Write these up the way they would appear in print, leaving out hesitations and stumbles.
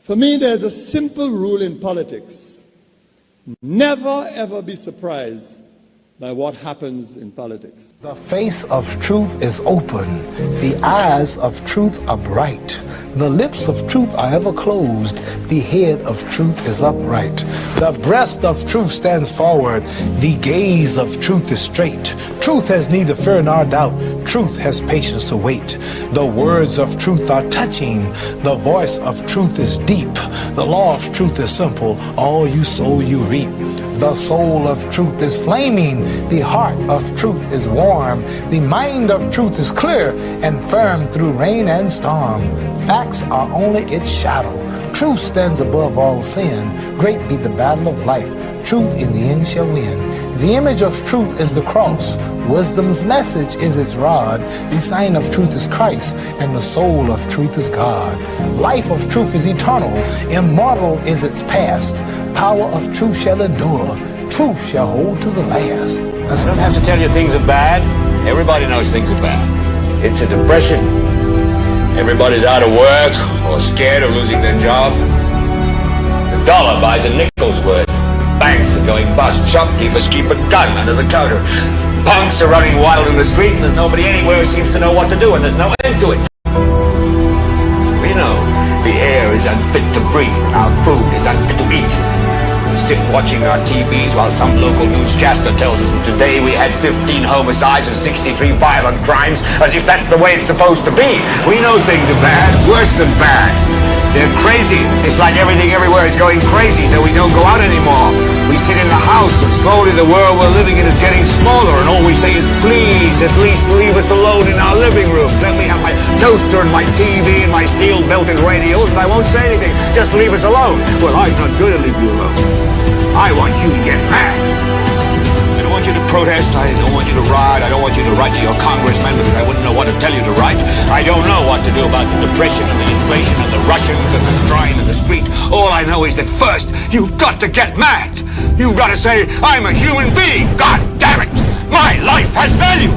For me, there's a simple rule in politics. Never, ever be surprised by what happens in politics. The face of truth is open. The eyes of truth are bright. The lips of truth are ever closed. The head of truth is upright. The breast of truth stands forward. The gaze of truth is straight. Truth has neither fear nor doubt. Truth has patience to wait. The words of truth are touching. The voice of truth is deep. The law of truth is simple. All you sow, you reap. The soul of truth is flaming. The heart of truth is warm. The mind of truth is clear and firm through rain and storm. Facts are only its shadow. Truth stands above all sin. Great be the battle of life. Truth in the end shall win. The image of truth is the cross. Wisdom's message is its rod. The sign of truth is Christ, and the soul of truth is God. Life of truth is eternal. Immortal is its past. Power of truth shall endure. Truth shall hold to the last. I don't have to tell you things are bad. Everybody knows things are bad. It's a depression. Everybody's out of work or scared of losing their job. The dollar buys a nickel's worth. Banks are going bust. Shopkeepers keep a gun under the counter. Punks are running wild in the street, and there's nobody anywhere who seems to know what to do, and there's no end to it. We know the air is unfit to breathe, and our food is unfit to eat. We sit watching our TVs while some local newscaster tells us that today we had 15 homicides and 63 violent crimes, as if that's the way it's supposed to be. We know things are bad, worse than bad. They're crazy. It's like everything everywhere is going crazy, so we don't go out anymore. We sit in the house, and slowly the world we're living in is getting smaller, and all we say is, please, at least leave us alone in our living room. Let me have my toaster and my TV and my steel-belted radios, and I won't say anything. Just leave us alone. Well, I'm not going to leave you alone. I want you to get mad. I don't want you to protest. I don't want you to riot. I don't want you to write to your congressman because I wouldn't know what to tell you to write. I don't know what to do about the depression and the inflation and the Russians and the crime in the street. All I know is that first, you've got to get mad. You've got to say, I'm a human being. God damn it. My life has value.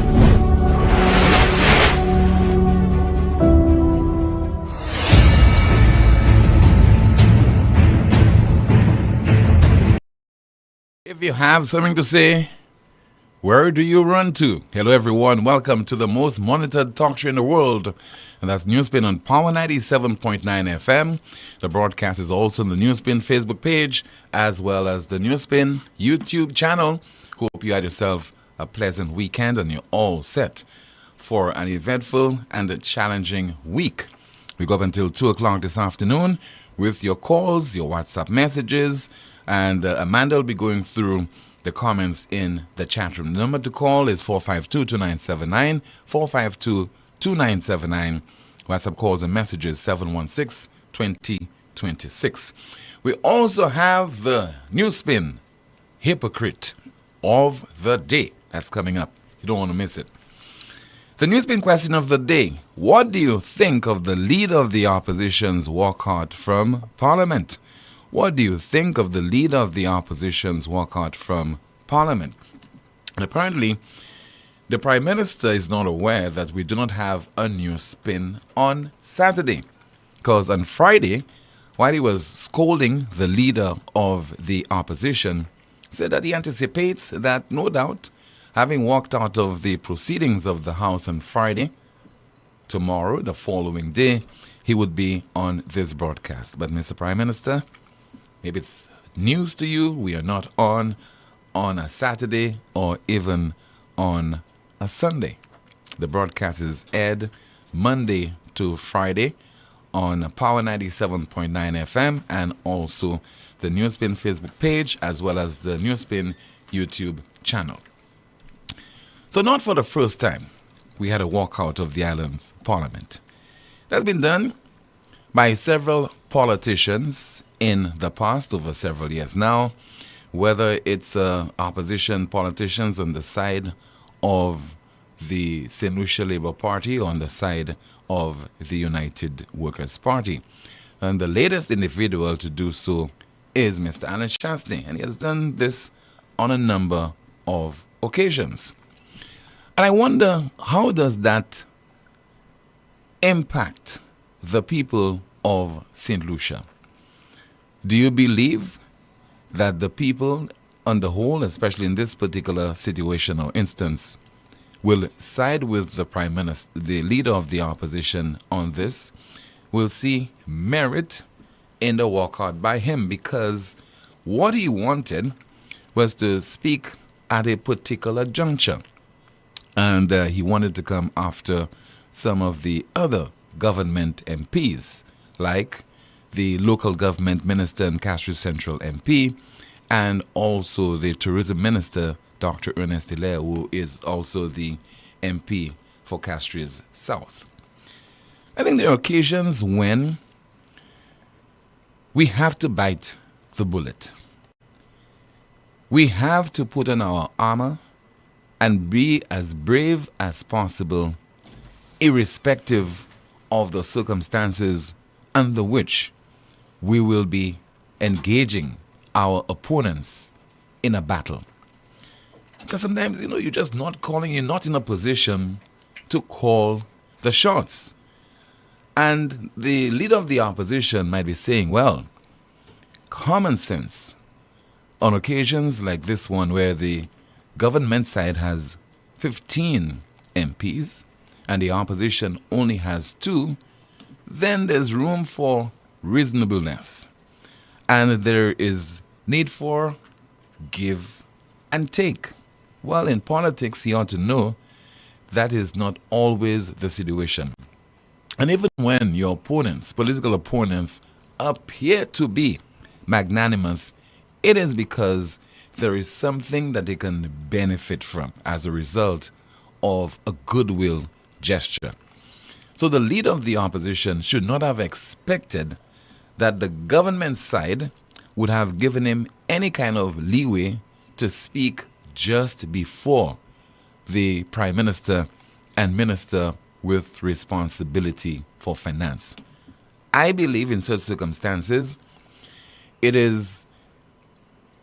If you have something to say, where do you run to? Hello everyone, welcome to the most monitored talk show in the world, and that's NewsSpin on Power 97.9 FM. The broadcast is also on the NewsSpin Facebook page, as well as the NewsSpin YouTube channel. Hope you had yourself a pleasant weekend and you're all set for an eventful and a challenging week. We go up until 2 o'clock this afternoon with your calls, your WhatsApp messages, and Amanda will be going through the comments in the chat room. The number to call is 452-2979, 452-2979. WhatsApp calls and messages 716-2026. We also have the NewsSpin Hypocrite of the Day. That's coming up. You don't want to miss it. The NewsSpin question of the day. What do you think of the leader of the opposition's walkout from Parliament? What do you think of the leader of the opposition's walkout from Parliament? And apparently, the Prime Minister is not aware that we do not have a NewsSpin on Saturday. Because on Friday, while he was scolding the leader of the opposition, he said that he anticipates that, no doubt, having walked out of the proceedings of the House on Friday, tomorrow, the following day, he would be on this broadcast. But Mr. Prime Minister, maybe it's news to you. We are not on a Saturday or even on a Sunday. The broadcast is aired Monday to Friday on Power 97.9 FM and also the NewsSpin Facebook page as well as the NewsSpin YouTube channel. So not for the first time, we had a walkout of the island's parliament. That's been done by several politicians in the past, over several years now, whether it's opposition politicians on the side of the St. Lucia Labour Party or on the side of the United Workers' Party. And the latest individual to do so is Mr. Alan Chastney, and he has done this on a number of occasions. And I wonder, how does that impact the people of St. Lucia? Do you believe that the people on the whole, especially in this particular situation or instance, will side with the Prime Minister, the leader of the opposition on this, will see merit in the walkout by him? Because what he wanted was to speak at a particular juncture. And he wanted to come after some of the other government MPs, like the local government minister and Castries Central MP, and also the tourism minister, Dr. Ernest Hilaire, who is also the MP for Castries South. I think there are occasions when we have to bite the bullet. We have to put on our armor and be as brave as possible, irrespective of the circumstances under which we will be engaging our opponents in a battle. Because sometimes, you're just not calling, you're not in a position to call the shots. And the leader of the opposition might be saying, well, common sense, on occasions like this one where the government side has 15 MPs and the opposition only has 2, then there's room for reasonableness. And there is need for give and take. Well, in politics, you ought to know that is not always the situation. And even when your opponents, political opponents, appear to be magnanimous, it is because there is something that they can benefit from as a result of a goodwill gesture. So the leader of the opposition should not have expected that the government side would have given him any kind of leeway to speak just before the Prime Minister and Minister with responsibility for finance. I believe in such circumstances, it is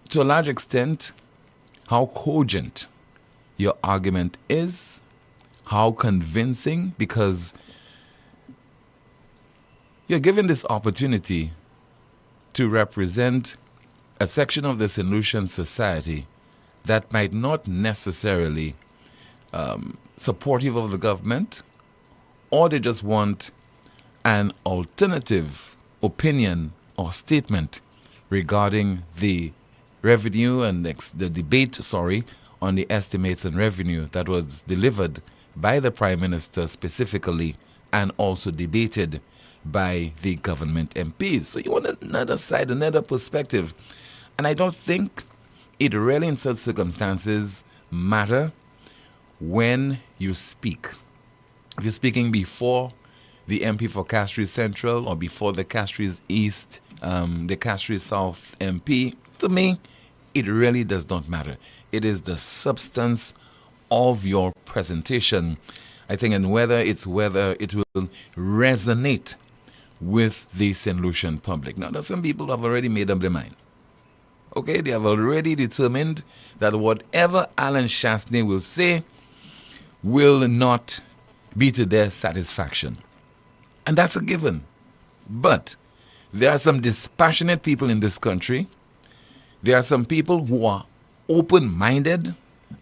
to a large extent how cogent your argument is, how convincing, because you're given this opportunity to represent a section of the St. Lucian society that might not necessarily supportive of the government, or they just want an alternative opinion or statement regarding the revenue and the debate, on the estimates and revenue that was delivered by the Prime Minister specifically and also debated by the government MPs. So you want another side, another perspective. And I don't think it really in such circumstances matter when you speak. If you're speaking before the MP for Castries Central or before the Castries East, the Castries South MP, to me, it really does not matter. It is the substance of your presentation, I think, and whether it will resonate with the St. Lucian public. Now, there's some people who have already made up their mind. Okay, they have already determined that whatever Alan Chasney will say will not be to their satisfaction. And that's a given. But there are some dispassionate people in this country. There are some people who are open-minded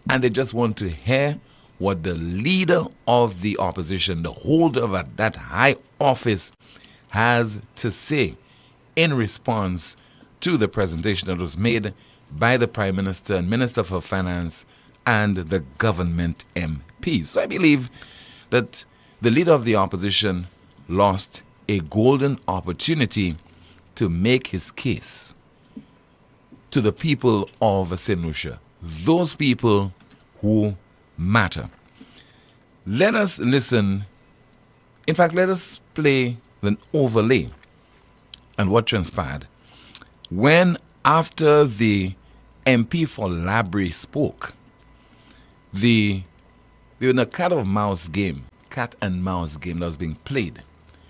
and they just want to hear what the leader of the opposition, the holder of that high office, has to say in response to the presentation that was made by the Prime Minister and Minister for Finance and the government MPs. So I believe that the leader of the opposition lost a golden opportunity to make his case to the people of St. Lucia, those people who matter. Let us listen. In fact, let us play an overlay and what transpired when, after the MP for Labrie spoke, we were in a cat and mouse game that was being played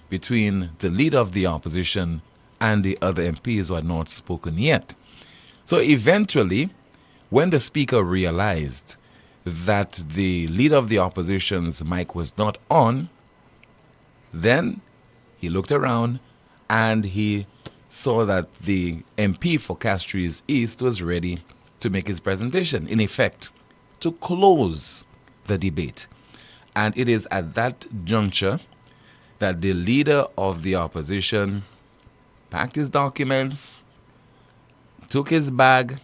between the leader of the opposition and the other MPs who had not spoken yet. So eventually, when the speaker realized that the leader of the opposition's mic was not on, then he looked around and he saw that the MP for Castries East was ready to make his presentation, in effect, to close the debate. And it is at that juncture that the leader of the opposition packed his documents, took his bag,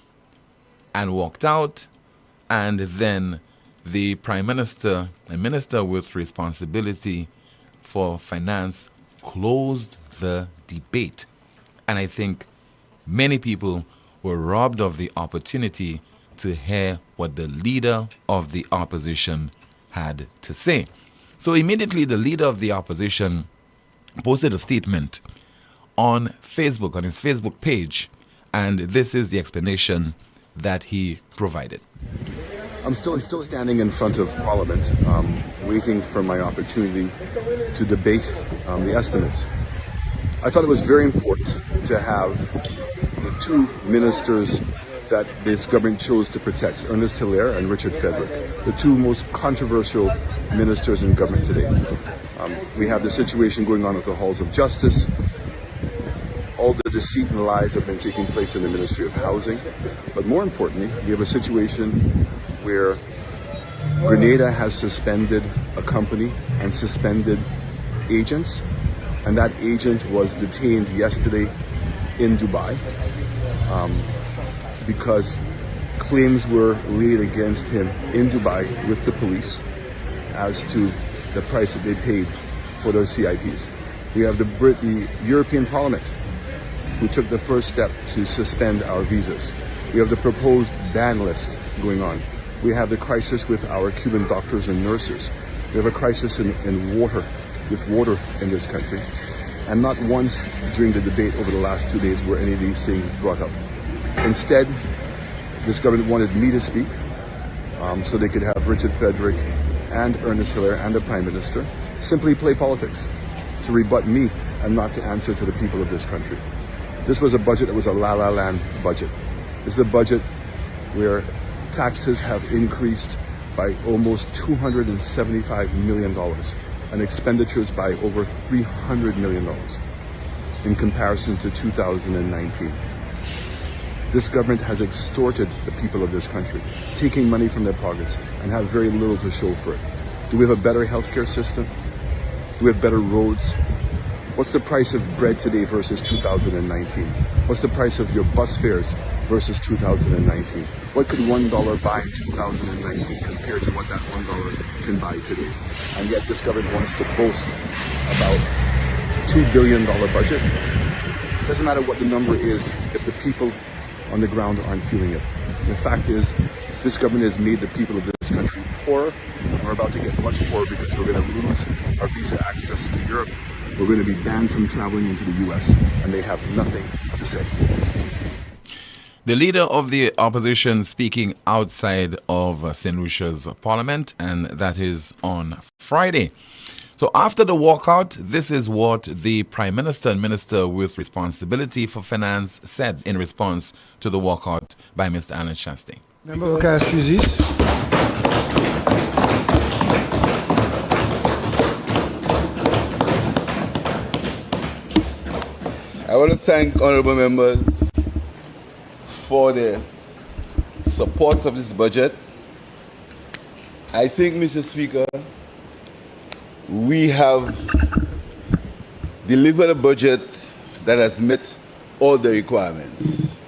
and walked out. And then the Prime Minister, a minister with responsibility for finance, closed the debate. And I think many people were robbed of the opportunity to hear what the leader of the opposition had to say. So immediately the leader of the opposition posted a statement on Facebook, on his Facebook page, and this is the explanation that he provided. I'm still standing in front of Parliament, waiting for my opportunity to debate the estimates. I thought it was very important to have the two ministers that this government chose to protect, Ernest Hilaire and Richard Frederick, the two most controversial ministers in government today. We have the situation going on at the halls of justice. All the deceit and lies have been taking place in the Ministry of Housing. But more importantly, we have a situation where Grenada has suspended a company and suspended agents, and that agent was detained yesterday in Dubai because claims were laid against him in Dubai with the police as to the price that they paid for those CIPs. We have the European Parliament, who took the first step to suspend our visas. We have the proposed ban list going on. We have the crisis with our Cuban doctors and nurses. We have a crisis in water, with water in this country. And not once during the debate over the last 2 days were any of these things brought up. Instead, this government wanted me to speak so they could have Richard Frederick and Ernest Hilaire and the Prime Minister simply play politics, to rebut me and not to answer to the people of this country. This was a budget that was a la-la land budget. This is a budget where taxes have increased by almost $275 million and expenditures by over $300 million in comparison to 2019. This government has extorted the people of this country, taking money from their pockets and have very little to show for it. Do we have a better healthcare system? Do we have better roads? What's the price of bread today versus 2019? What's the price of your bus fares versus 2019? What could $1 buy in 2019 compared to what that $1 can buy today? And yet this government wants to boast about $2 billion budget. It doesn't matter what the number is if the people on the ground aren't feeling it. The fact is, this government has made the people of this country poorer, and we're about to get much poorer because we're going to lose our visa access to Europe. We're going to be banned from traveling into the U.S., and they have nothing to say. The leader of the opposition speaking outside of St. Lucia's Parliament, and that is on Friday. So after the walkout, this is what the Prime Minister and Minister with responsibility for finance said in response to the walkout by Mr. Alan Shasty. Member of Castries East. I want to thank honorable members for their support of this budget. I think, Mr. Speaker, we have delivered a budget that has met all the requirements.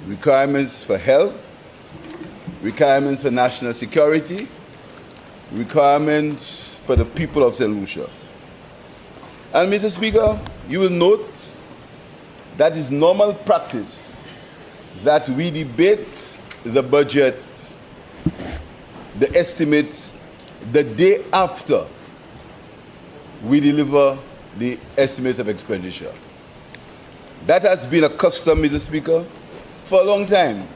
Requirements for health, requirements for national security, requirements for the people of St. Lucia. And Mr. Speaker, you will note that is normal practice that we debate the budget, the estimates, the day after we deliver the estimates of expenditure. That has been a custom, Mr. Speaker, for a long time.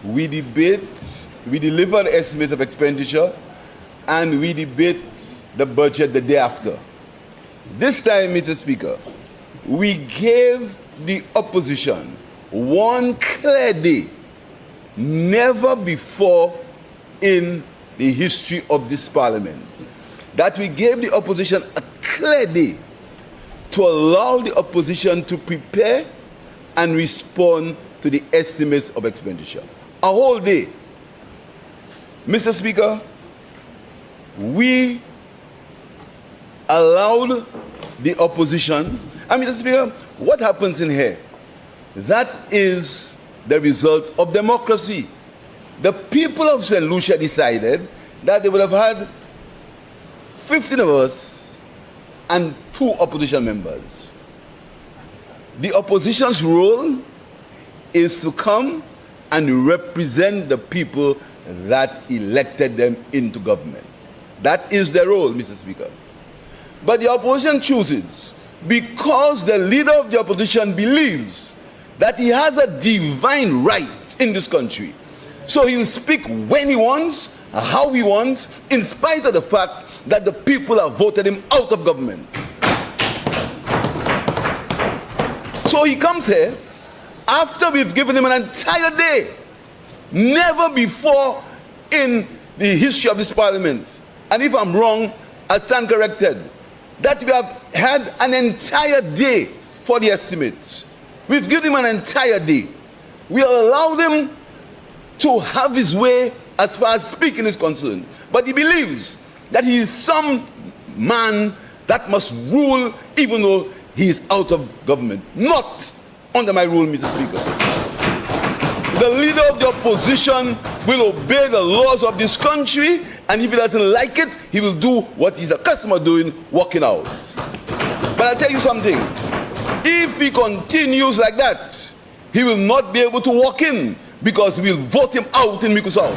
We debate, we deliver the estimates of expenditure, and we debate the budget the day after. This time, Mr. Speaker, we gave the opposition one clear day, never before in the history of this parliament, that we gave the opposition a clear day to allow the opposition to prepare and respond to the estimates of expenditure. A whole day. Mr. Speaker, we allowed the opposition. Mr. Speaker, what happens in here? That is the result of democracy. The people of St. Lucia decided that they would have had 15 of us and 2 opposition members. The opposition's role is to come and represent the people that elected them into government. That is their role, Mr. Speaker. But the opposition chooses, because the leader of the opposition believes that he has a divine right in this country. So he'll speak when he wants, how he wants, in spite of the fact that the people have voted him out of government. So he comes here after we've given him an entire day. Never before in the history of this parliament, and if I'm wrong, I'll stand corrected, that we have had an entire day for the estimates. We've given him an entire day. We allowed him to have his way as far as speaking is concerned. But he believes that he is some man that must rule even though he is out of government. Not under my rule, Mr. Speaker. The leader of the opposition will obey the laws of this country, and if he doesn't like it, he will do what he's accustomed to doing, walking out. But I'll tell you something. If he continues like that, he will not be able to walk in, because we'll vote him out in Miku South.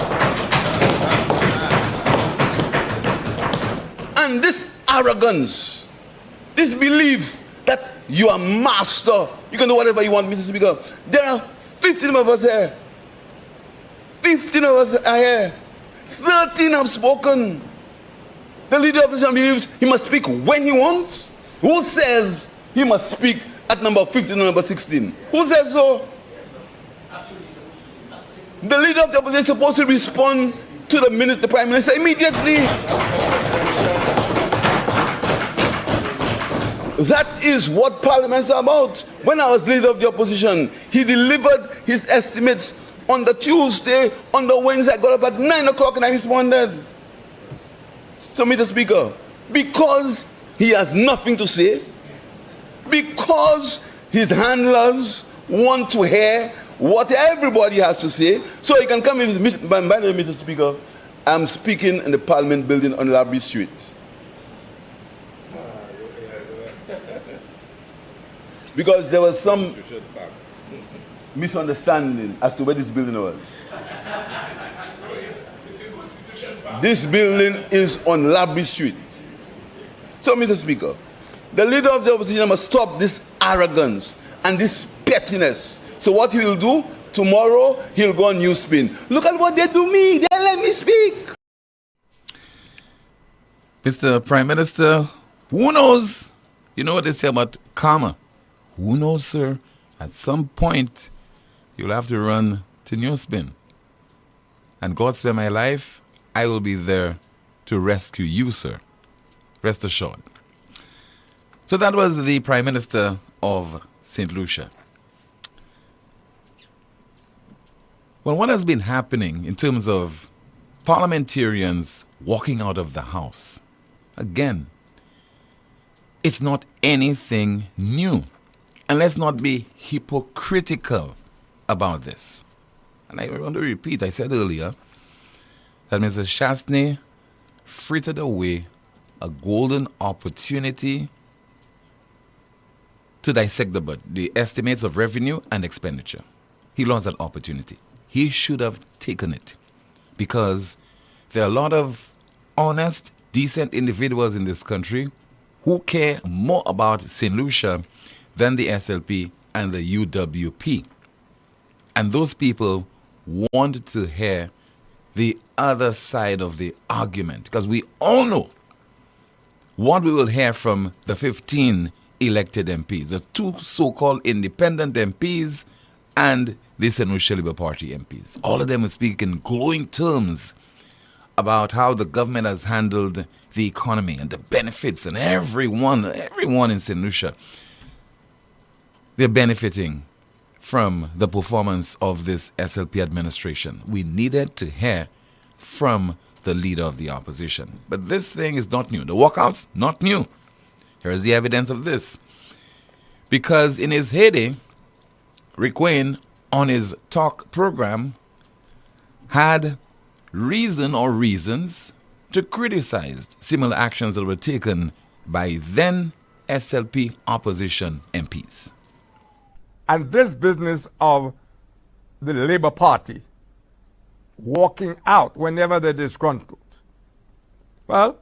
And this arrogance, this belief that you are master, you can do whatever you want, Mr. Speaker. There are 15 of us here. 15 of us are here. 13 have spoken. The leader of the opposition believes he must speak when he wants. Who says he must speak at number 15 or number 16? Who says so? The leader of the opposition is supposed to respond to the minute the Prime Minister immediately. That is what parliaments are about. When I was leader of the opposition, he delivered his estimates on the Tuesday. On the Wednesday, I got up at 9 o'clock and I responded. So, Mr. Speaker, because he has nothing to say, because his handlers want to hear what everybody has to say, so he can come in. By the way, Mr. Speaker, I'm speaking in the Parliament building on Labrie Street. Because there was some misunderstanding as to where this building was. This building is on Labrie Street. So, Mr. Speaker, the leader of the opposition must stop this arrogance and this pettiness. So what he will do, tomorrow he'll go on NewsSpin. Look at what they do me, they let me speak. Mr. Prime Minister, who knows? You know what they say about karma? Who knows, sir? At some point, you'll have to run to NewsSpin. And God spare my life, I will be there to rescue you, sir. Rest assured. So that was the Prime Minister of St. Lucia. Well, what has been happening in terms of parliamentarians walking out of the House? Again, it's not anything new. And let's not be hypocritical about this. And I want to repeat, I said earlier that Mr. Shastney frittered away a golden opportunity to dissect the estimates of revenue and expenditure. He lost that opportunity. He should have taken it, because there are a lot of honest, decent individuals in this country who care more about St. Lucia than the SLP and the UWP. And those people want to hear the other side of the argument, because we all know what we will hear from the 15 elected MPs, the 2 so-called independent MPs and the St. Lucia Labour Party MPs. All of them will speak in glowing terms about how the government has handled the economy and the benefits, and everyone in St. Lucia, they're benefiting from the performance of this SLP administration. We needed to hear from the leader of the opposition. But this thing is not new. The walkout's not new. Here is the evidence of this. Because in his heyday, Rick Wayne, on his talk program, had reason or reasons to criticize similar actions that were taken by then SLP opposition MPs. And this business of the Labour Party walking out whenever they're disgruntled, well,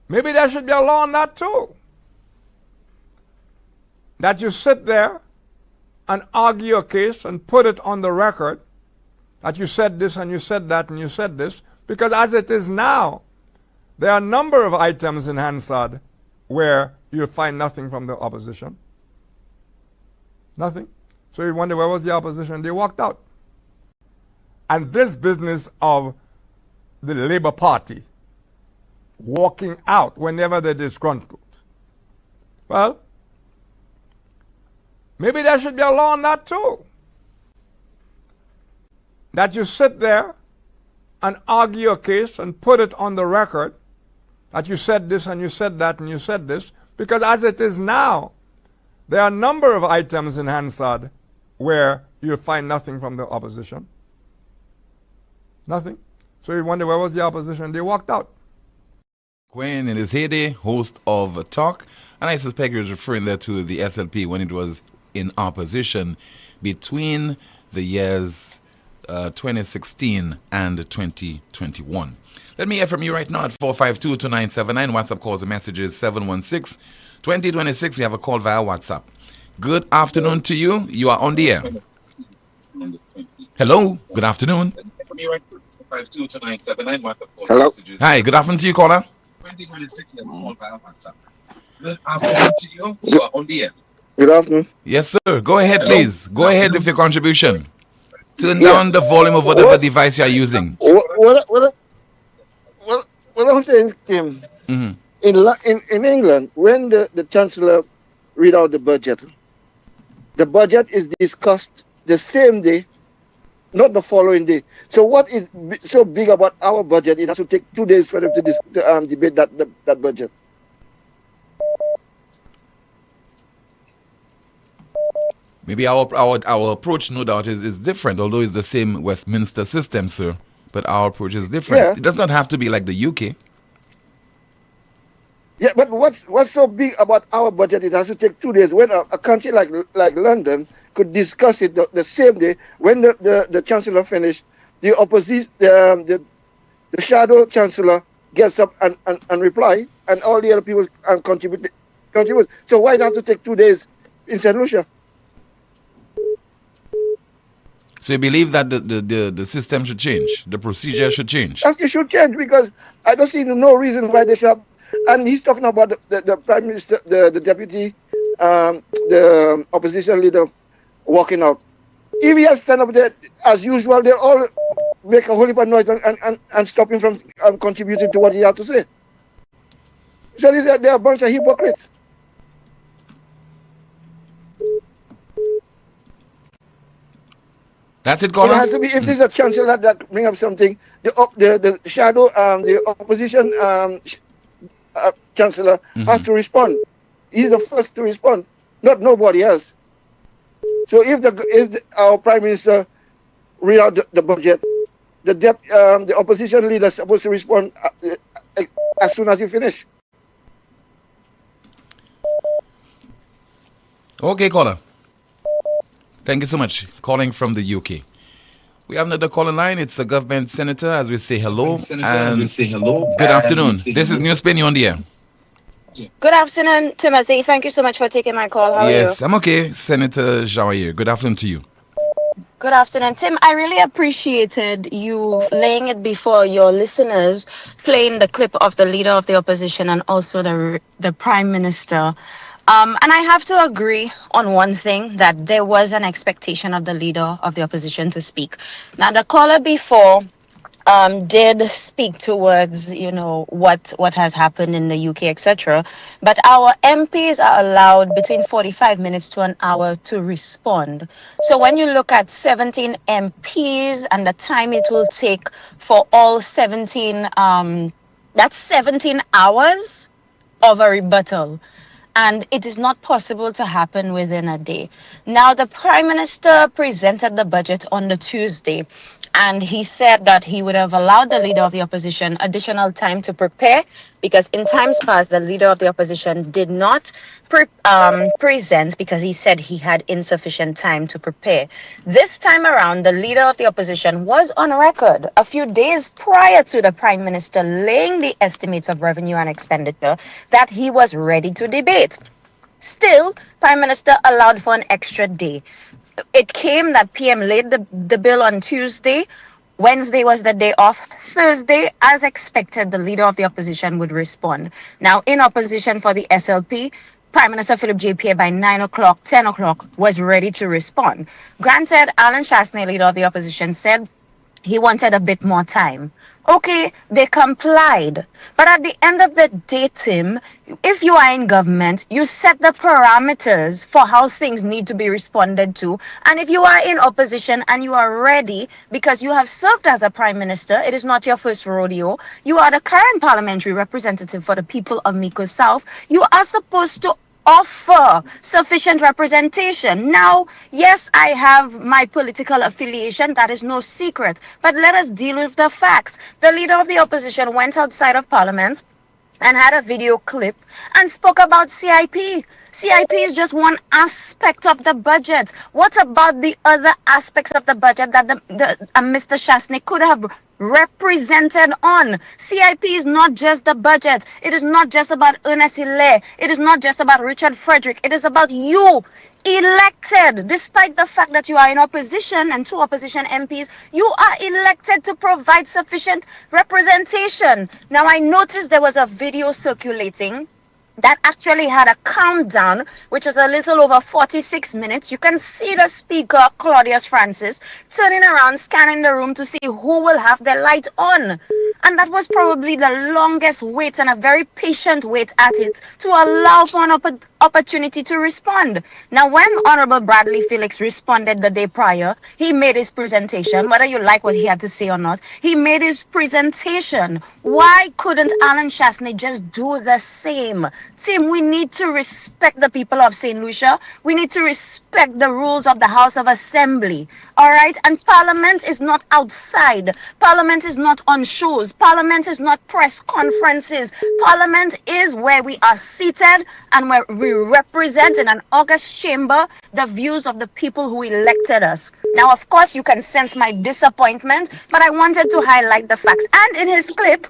maybe there should be a law on that too. That you sit there and argue a case and put it on the record that you said this and you said that and you said this, because as it is now, there are a number of items in Hansard where you'll find nothing from the opposition. Nothing. So you wonder, where was the opposition? They walked out. And this business of the Labour Party walking out whenever they're disgruntled, well, maybe there should be a law on that too. That you sit there and argue a case and put it on the record that you said this and you said that and you said this, because as it is now, there are a number of items in Hansard where you'll find nothing from the opposition. Nothing. So you wonder, where was the opposition? They walked out. Wayne, in his heyday, host of Talk, and I suspect he was referring there to the SLP when it was in opposition between the years 2016 and 2021. Let me hear from you right now at 452-2979. WhatsApp calls and messages 716-2026. We have a call via WhatsApp. Good afternoon to you. You are on the air. Hello. Good afternoon. Hello. Hi. Good afternoon to you, caller. Good afternoon to you. You are on the air. Good afternoon. Yes, sir. Go ahead, please. Go ahead with your contribution. Turn down the volume of whatever device you are using. What I'm saying, Tim, in England, when the Chancellor read out the budget is discussed the same day, not the following day. So what is so big about our budget? It has to take 2 days for them to debate that budget. Maybe our approach, no doubt, is different, although it's the same Westminster system, sir. But our approach is different. Yeah. It does not have to be like the UK. Yeah, but what's so big about our budget? It has to take 2 days. When a country like London could discuss it the same day, when the Chancellor finished, the opposition, the shadow Chancellor gets up and reply, and all the other people contribute. So why it has to take 2 days in St. Lucia? So you believe that the system should change, the procedure should change? It should change, because I don't see no reason why they should. And he's talking about the Prime Minister, the Deputy, the opposition leader walking out. If he has stand up there as usual, they'll all make a whole heap of noise and stop him from contributing to what he has to say. So they're a bunch of hypocrites. That's it, caller? It has to be, if there's a chancellor that bring up something, the shadow, the opposition chancellor has to respond. He's the first to respond, not nobody else. So if our Prime Minister read out the budget, the opposition leader is supposed to respond as soon as you finish. Okay, caller. Thank you so much. Calling from the UK. We have another caller line. It's a government senator, as we say hello. Good afternoon. This is NewsSpin, you on the air. Good afternoon, Timothy. Thank you so much for taking my call. How are you? Yes, I'm okay. Senator Jawair. Good afternoon to you. Good afternoon, Tim. I really appreciated you laying it before your listeners, playing the clip of the leader of the opposition and also the Prime Minister. And I have to agree on one thing, that there was an expectation of the leader of the opposition to speak. Now, the caller before did speak towards, what has happened in the UK, etc. But our MPs are allowed between 45 minutes to an hour to respond. So when you look at 17 MPs and the time it will take for all 17, that's 17 hours of a rebuttal. And it is not possible to happen within a day. Now, the Prime Minister presented the budget on the Tuesday, and he said that he would have allowed the Leader of the Opposition additional time to prepare, because in times past, the Leader of the Opposition did not present because he said he had insufficient time to prepare. This time around, the Leader of the Opposition was on record a few days prior to the Prime Minister laying the estimates of revenue and expenditure that he was ready to debate. Still, Prime Minister allowed for an extra day. It came that PM laid the bill on Tuesday. Wednesday was the day off. Thursday, as expected, the Leader of the Opposition would respond. Now, in opposition for the SLP, Prime Minister Philip J. Pierre by 9 o'clock, 10 o'clock, was ready to respond. Granted, Alan Shasney, Leader of the Opposition, said he wanted a bit more time. Okay, they complied. But at the end of the day, Tim, if you are in government, you set the parameters for how things need to be responded to. And if you are in opposition and you are ready, because you have served as a prime minister, it is not your first rodeo. You are the current parliamentary representative for the people of Miko South. You are supposed to offer sufficient representation. Now, yes, I have my political affiliation. That is no secret. But let us deal with the facts. The Leader of the Opposition went outside of Parliament and had a video clip and spoke about CIP. CIP is just one aspect of the budget. What about the other aspects of the budget that Mr. Shasney could have represented on? CIP is not just the budget. It is not just about Ernest Hilaire. It is not just about Richard Frederick. It is about you, elected. Despite the fact that you are in opposition and two opposition MPs, you are elected to provide sufficient representation. Now, I noticed there was a video circulating that actually had a countdown, which is a little over 46 minutes. You can see the speaker, Claudius Francis, turning around, scanning the room to see who will have their light on. And that was probably the longest wait and a very patient wait at it to allow for an opportunity to respond. Now, when Honorable Bradley Felix responded the day prior, he made his presentation, whether you like what he had to say or not, he made his presentation. Why couldn't Alan Shasney just do the same? Tim, we need to respect the people of St. Lucia. We need to respect the rules of the House of Assembly. All right? And Parliament is not outside. Parliament is not on shows. Parliament is not press conferences. Parliament is where we are seated and where we represent in an august chamber the views of the people who elected us. Now, of course, you can sense my disappointment, but I wanted to highlight the facts. And in his clip,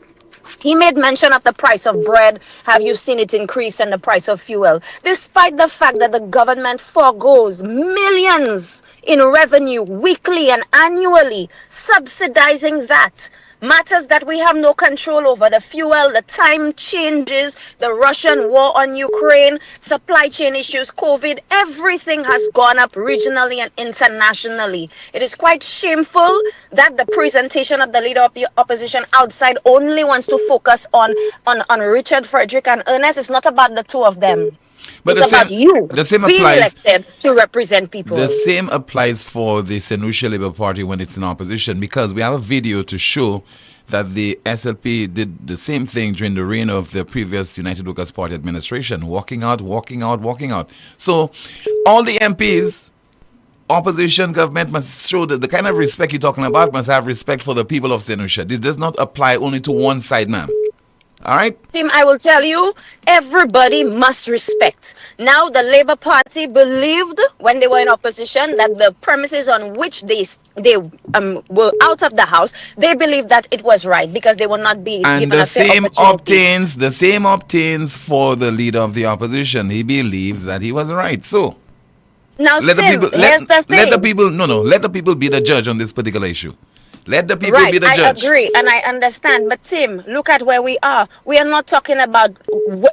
he made mention of the price of bread. Have you seen it increase, and the price of fuel? Despite the fact that the government forgoes millions in revenue weekly and annually, subsidizing that. Matters that we have no control over, the fuel, the time changes, the Russian war on Ukraine, supply chain issues, COVID, everything has gone up regionally and internationally. It is quite shameful that the presentation of the Leader of the Opposition outside only wants to focus on Richard Frederick and Ernest. It's not about the two of them. But it's about you being elected to represent people. The same applies for the St. Lucia Labour Party when it's in opposition, because we have a video to show that the SLP did the same thing during the reign of the previous United Workers' Party administration, walking out. So all the MPs, opposition, government must show that the kind of respect you're talking about must have respect for the people of St. Lucia. This does not apply only to one side, ma'am. All right. Tim, I will tell you, everybody must respect. Now, the Labour Party believed when they were in opposition that the premises on which they were out of the house, they believed that it was right because they will not be and given a fair opportunity. The same obtains for the Leader of the Opposition. He believes that he was right. So now, let Tim, the people be the judge on this particular issue. Let the people Right, be the I judge. agree and I understand. But Tim, look at where we are. We are not talking about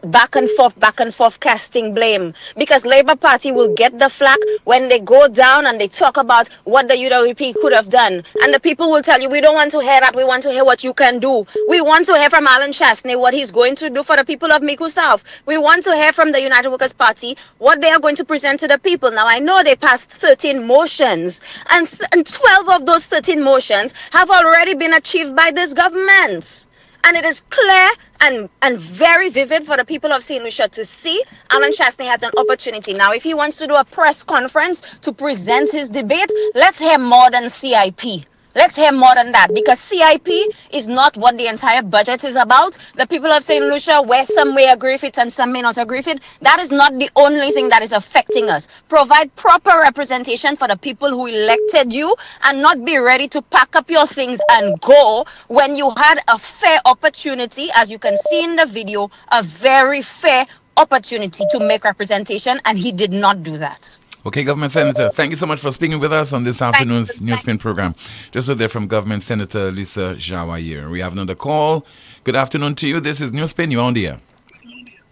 back and forth casting blame. Because Labour Party will get the flack when they go down and they talk about what the UWP could have done. And the people will tell you, we don't want to hear that. We want to hear what you can do. We want to hear from Alan Chastney what he's going to do for the people of Miku South. We want to hear from the United Workers' Party what they are going to present to the people. Now, I know they passed 13 motions, and 12 of those 13 motions have already been achieved by this government. And it is clear and very vivid for the people of St. Lucia to see. Alan Chastney has an opportunity. Now, if he wants to do a press conference to present his debate, let's hear more than CIP. Let's hear more than that, because CIP is not what the entire budget is about. The people of St. Lucia, where some may agree with it and some may not agree with it, that is not the only thing that is affecting us. Provide proper representation for the people who elected you and not be ready to pack up your things and go when you had a fair opportunity, as you can see in the video, a very fair opportunity to make representation, and he did not do that. Okay, Government Senator, thank you so much for speaking with us on this afternoon's NewsSpin program. Just so there from Government Senator Lisa Jawahir. We have another call. Good afternoon to you. This is NewsSpin. You're on the air.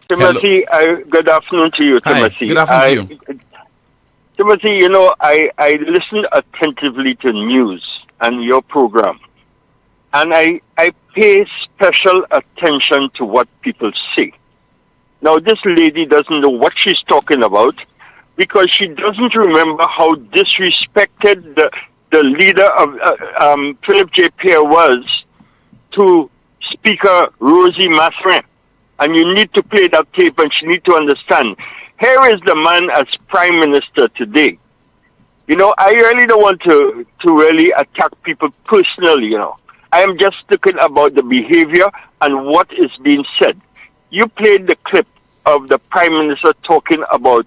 Timothy, good afternoon to you, Hi. Timothy. Good afternoon to you. Timothy, you know, I listen attentively to news and your program. And I pay special attention to what people say. Now, this lady doesn't know what she's talking about, because she doesn't remember how disrespected the leader of Philip J. Pierre was to Speaker Rosie Masserin. And you need to play that tape, and she needs to understand. Here is the man as Prime Minister today. You know, I really don't want to really attack people personally, you know. I am just talking about the behavior and what is being said. You played the clip of the Prime Minister talking about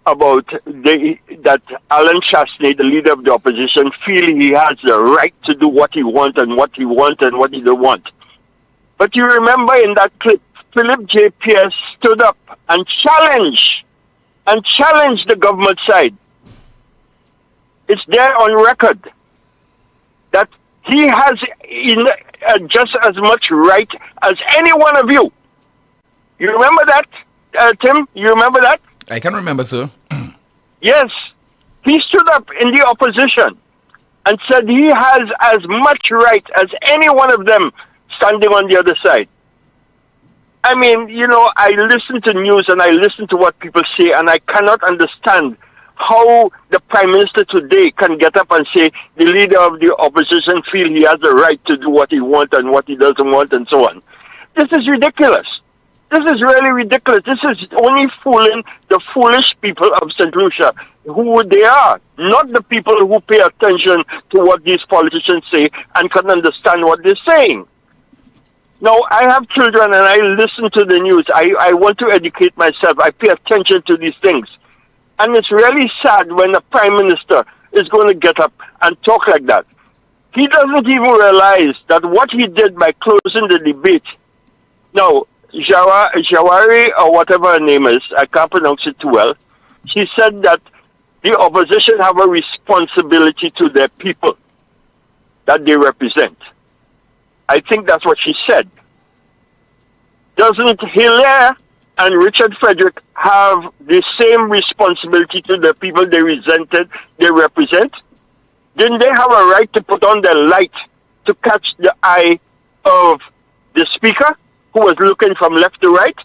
that Alan Chastney, the leader of the opposition, feel he has the right to do what he wants and what he wants and what he don't want. But you remember in that clip, Philip J. Pierce stood up and challenged the government side. It's there on record that he has just as much right as any one of you. You remember that, Tim? You remember that? I can remember, sir. Yes. He stood up in the opposition and said he has as much right as any one of them standing on the other side. I mean, you know, I listen to news and I listen to what people say, and I cannot understand how the Prime Minister today can get up and say the leader of the opposition feel he has the right to do what he wants and what he doesn't want and so on. This is ridiculous. This is really ridiculous. This is only fooling the foolish people of St. Lucia, who they are, not the people who pay attention to what these politicians say and can understand what they're saying. Now, I have children and I listen to the news. I want to educate myself. I pay attention to these things. And it's really sad when the Prime Minister is going to get up and talk like that. He doesn't even realize that what he did by closing the debate. Now, Jawari, or whatever her name is, I can't pronounce it too well, she said that the opposition have a responsibility to their people that they represent. I think that's what she said. Doesn't Hilaire and Richard Frederick have the same responsibility to the people they represent? Didn't they have a right to put on their light to catch the eye of the speaker, who was looking from left to right?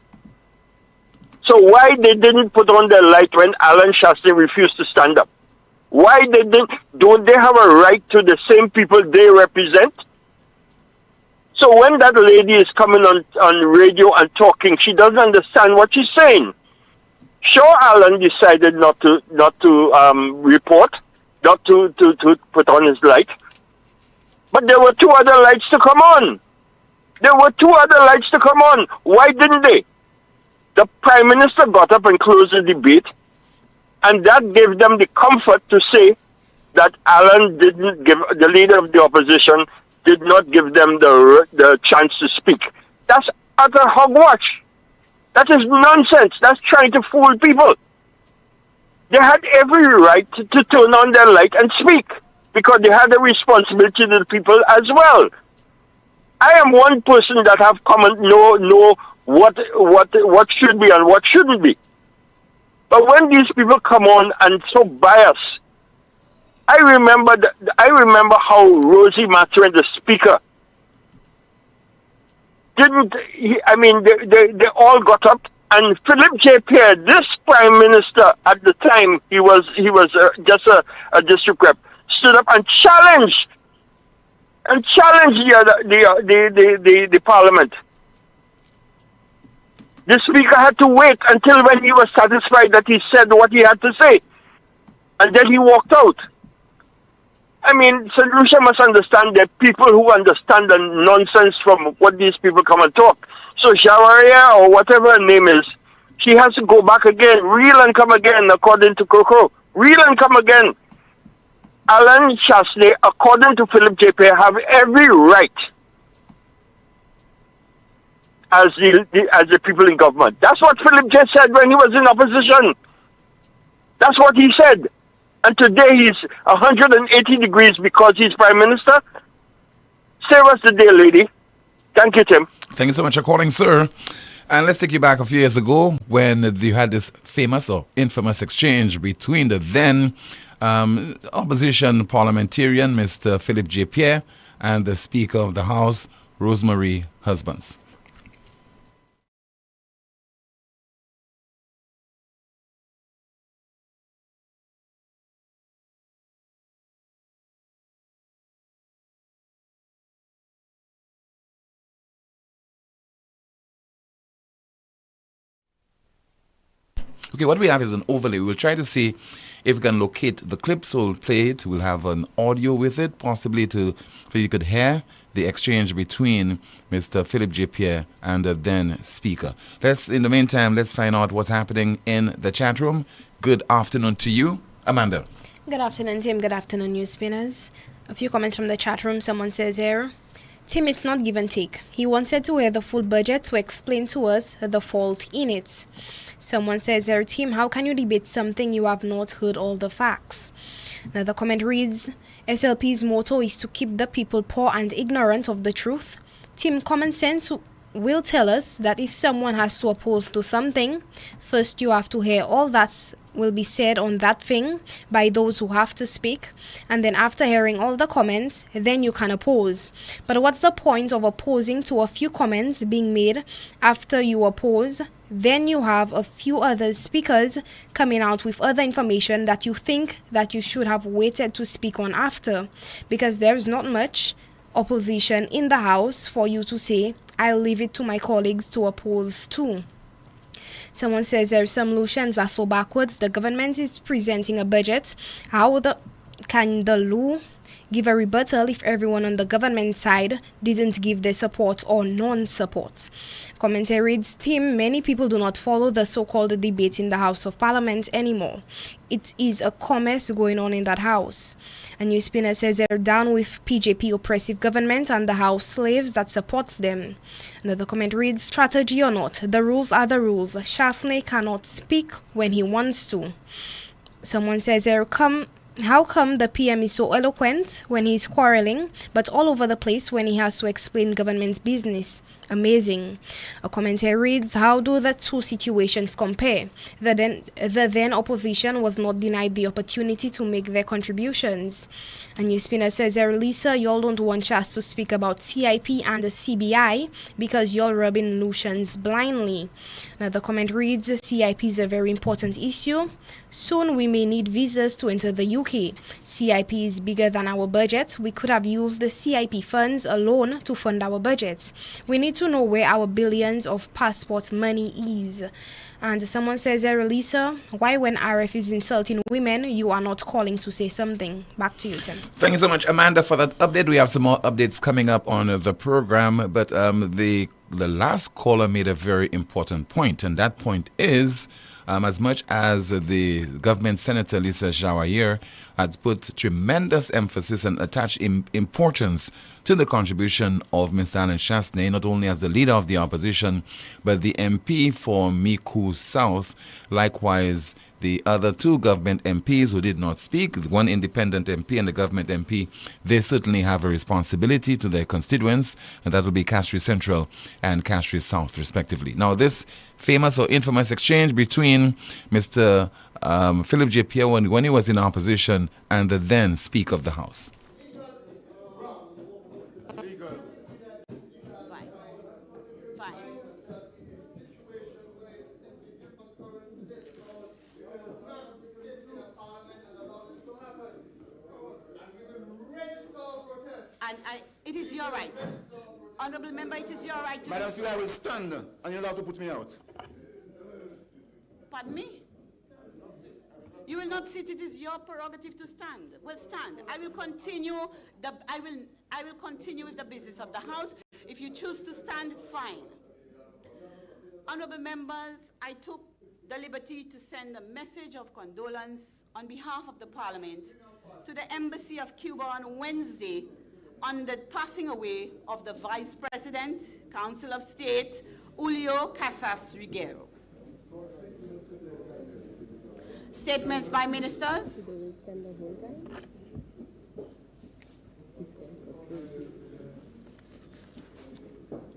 So why they didn't put on their light when Alan Chastney refused to stand up? Why don't they have a right to the same people they represent? So when that lady is coming on radio and talking, she doesn't understand what she's saying. Sure, Alan decided not to report, not to put on his light. But there were two other lights to come on. Why didn't they? The Prime Minister got up and closed the debate, and that gave them the comfort to say that Alan didn't give, the leader of the opposition did not give them the chance to speak. That's utter hogwash. That is nonsense. That's trying to fool people. They had every right to turn on their light and speak. because they had a responsibility to the people as well. I am one person that have know what should be and what shouldn't be. But when these people come on and so biased, I remember how Rosie Mathurin, the speaker, they all got up, and Philip J. Pierre, this prime minister at the time, he was just a district rep, stood up and challenged the parliament. The speaker had to wait until when he was satisfied that he said what he had to say, and then he walked out. I mean, St. Lucia must understand that people who understand the nonsense from what these people come and talk. So Shawaria, or whatever her name is, she has to go back again, reel and come again, according to Coco. Reel and come again. Alan Chasney, according to Philip J. Pierre, have every right as the people in government. That's what Philip J. said when he was in opposition. That's what he said. And today he's 180 degrees because he's prime minister. Save us the day, lady. Thank you, Tim. Thank you so much for calling, sir. And let's take you back a few years ago when you had this famous or infamous exchange between the then opposition parliamentarian, Mr. Philip J. Pierre, and the Speaker of the House, Rosemary Husbands. Okay, what we have is an overlay. We'll try to see if we can locate the clip, so we'll play it. We'll have an audio with it, possibly so you could hear the exchange between Mr. Philip J. Pierre and the then Speaker. In the meantime, let's find out what's happening in the chat room. Good afternoon to you, Amanda. Good afternoon, Tim. Good afternoon, News Spinners. A few comments from the chat room. Someone says here, Tim, it's not give and take. He wanted to hear the full budget to explain to us the fault in it. Someone says here, Tim, how can you debate something you have not heard all the facts? Another comment reads, SLP's motto is to keep the people poor and ignorant of the truth. Tim, common sense will tell us that if someone has to oppose to something, first you have to hear all that will be said on that thing by those who have to speak, and then after hearing all the comments, then you can oppose. But what's the point of opposing to a few comments being made after you oppose? Then you have a few other speakers coming out with other information that you think that you should have waited to speak on after, because there's not much opposition in the House for you to say, I'll leave it to my colleagues to oppose to. Someone says there are some Lucians are so backwards. The government is presenting a budget. How can the Lu give a rebuttal if everyone on the government side didn't give their support or non-support? Commentary reads, Tim, many people do not follow the so-called debate in the House of Parliament anymore. It is a commerce going on in that house. A News Spinner says they're down with PJP oppressive government and the house slaves that supports them. Another comment reads, strategy or not, the rules are the rules. Shasney cannot speak when he wants to. Someone says how come the PM is so eloquent when he's quarreling, but all over the place when he has to explain government's business? Amazing. A commentary reads, how do the two situations compare? The then opposition was not denied the opportunity to make their contributions. A News Spinner says, Lisa, y'all don't want us to speak about CIP and the CBI because y'all rubbing Lucians blindly. Another comment reads, CIP is a very important issue. Soon we may need visas to enter the UK. CIP is bigger than our budget. We could have used the CIP funds alone to fund our budgets. We need to know where our billions of passport money is. And someone says, Lisa, why when RF is insulting women, you are not calling to say something? Back to you, Tim. Thank you so much, Amanda, for that update. We have some more updates coming up on the program, but the last caller made a very important point, and that point is, as much as the government senator Lisa Jawayer has put tremendous emphasis and attached importance to the contribution of Mr. Alan Chasney, not only as the leader of the opposition, but the MP for Miku South, likewise The other two government MPs who did not speak, one independent MP and the government MP, they certainly have a responsibility to their constituents, and that will be Castries Central and Castries South, respectively. Now, this famous or infamous exchange between Mr. Philip J. Pierre when he was in opposition and the then Speaker of the House. And it is your right. Honorable member, it is your right to... Madam Speaker, I will stand and you're allowed to put me out. Pardon me? You will not sit. It is your prerogative to stand. Well, stand. I will continue with the business of the House. If you choose to stand, fine. Honorable members, I took the liberty to send a message of condolence on behalf of the Parliament to the Embassy of Cuba on Wednesday on the passing away of the Vice President, Council of State, Julio Casas Reguero. Statements by ministers.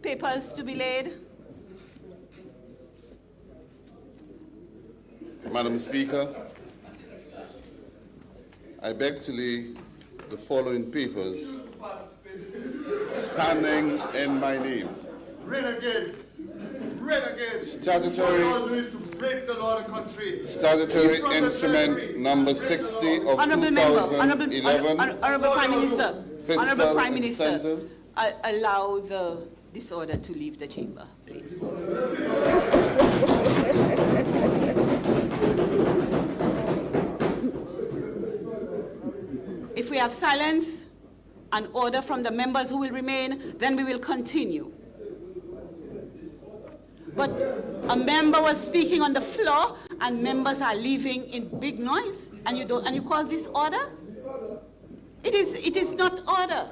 Papers to be laid. Madam Speaker, I beg to lay the following papers standing in my name. Renegades! Renegades! Statutory, What all do is to break the law of the country. statutory instrument number 60 of 2011. Honorable Prime Minister. Fiscal Honorable Prime Minister. incentives. Allow the disorder to leave the chamber, please. If we have silence and order from the members who will remain, then we will continue. But a member was speaking on the floor and members are leaving in big noise, and you call this order? It is not order.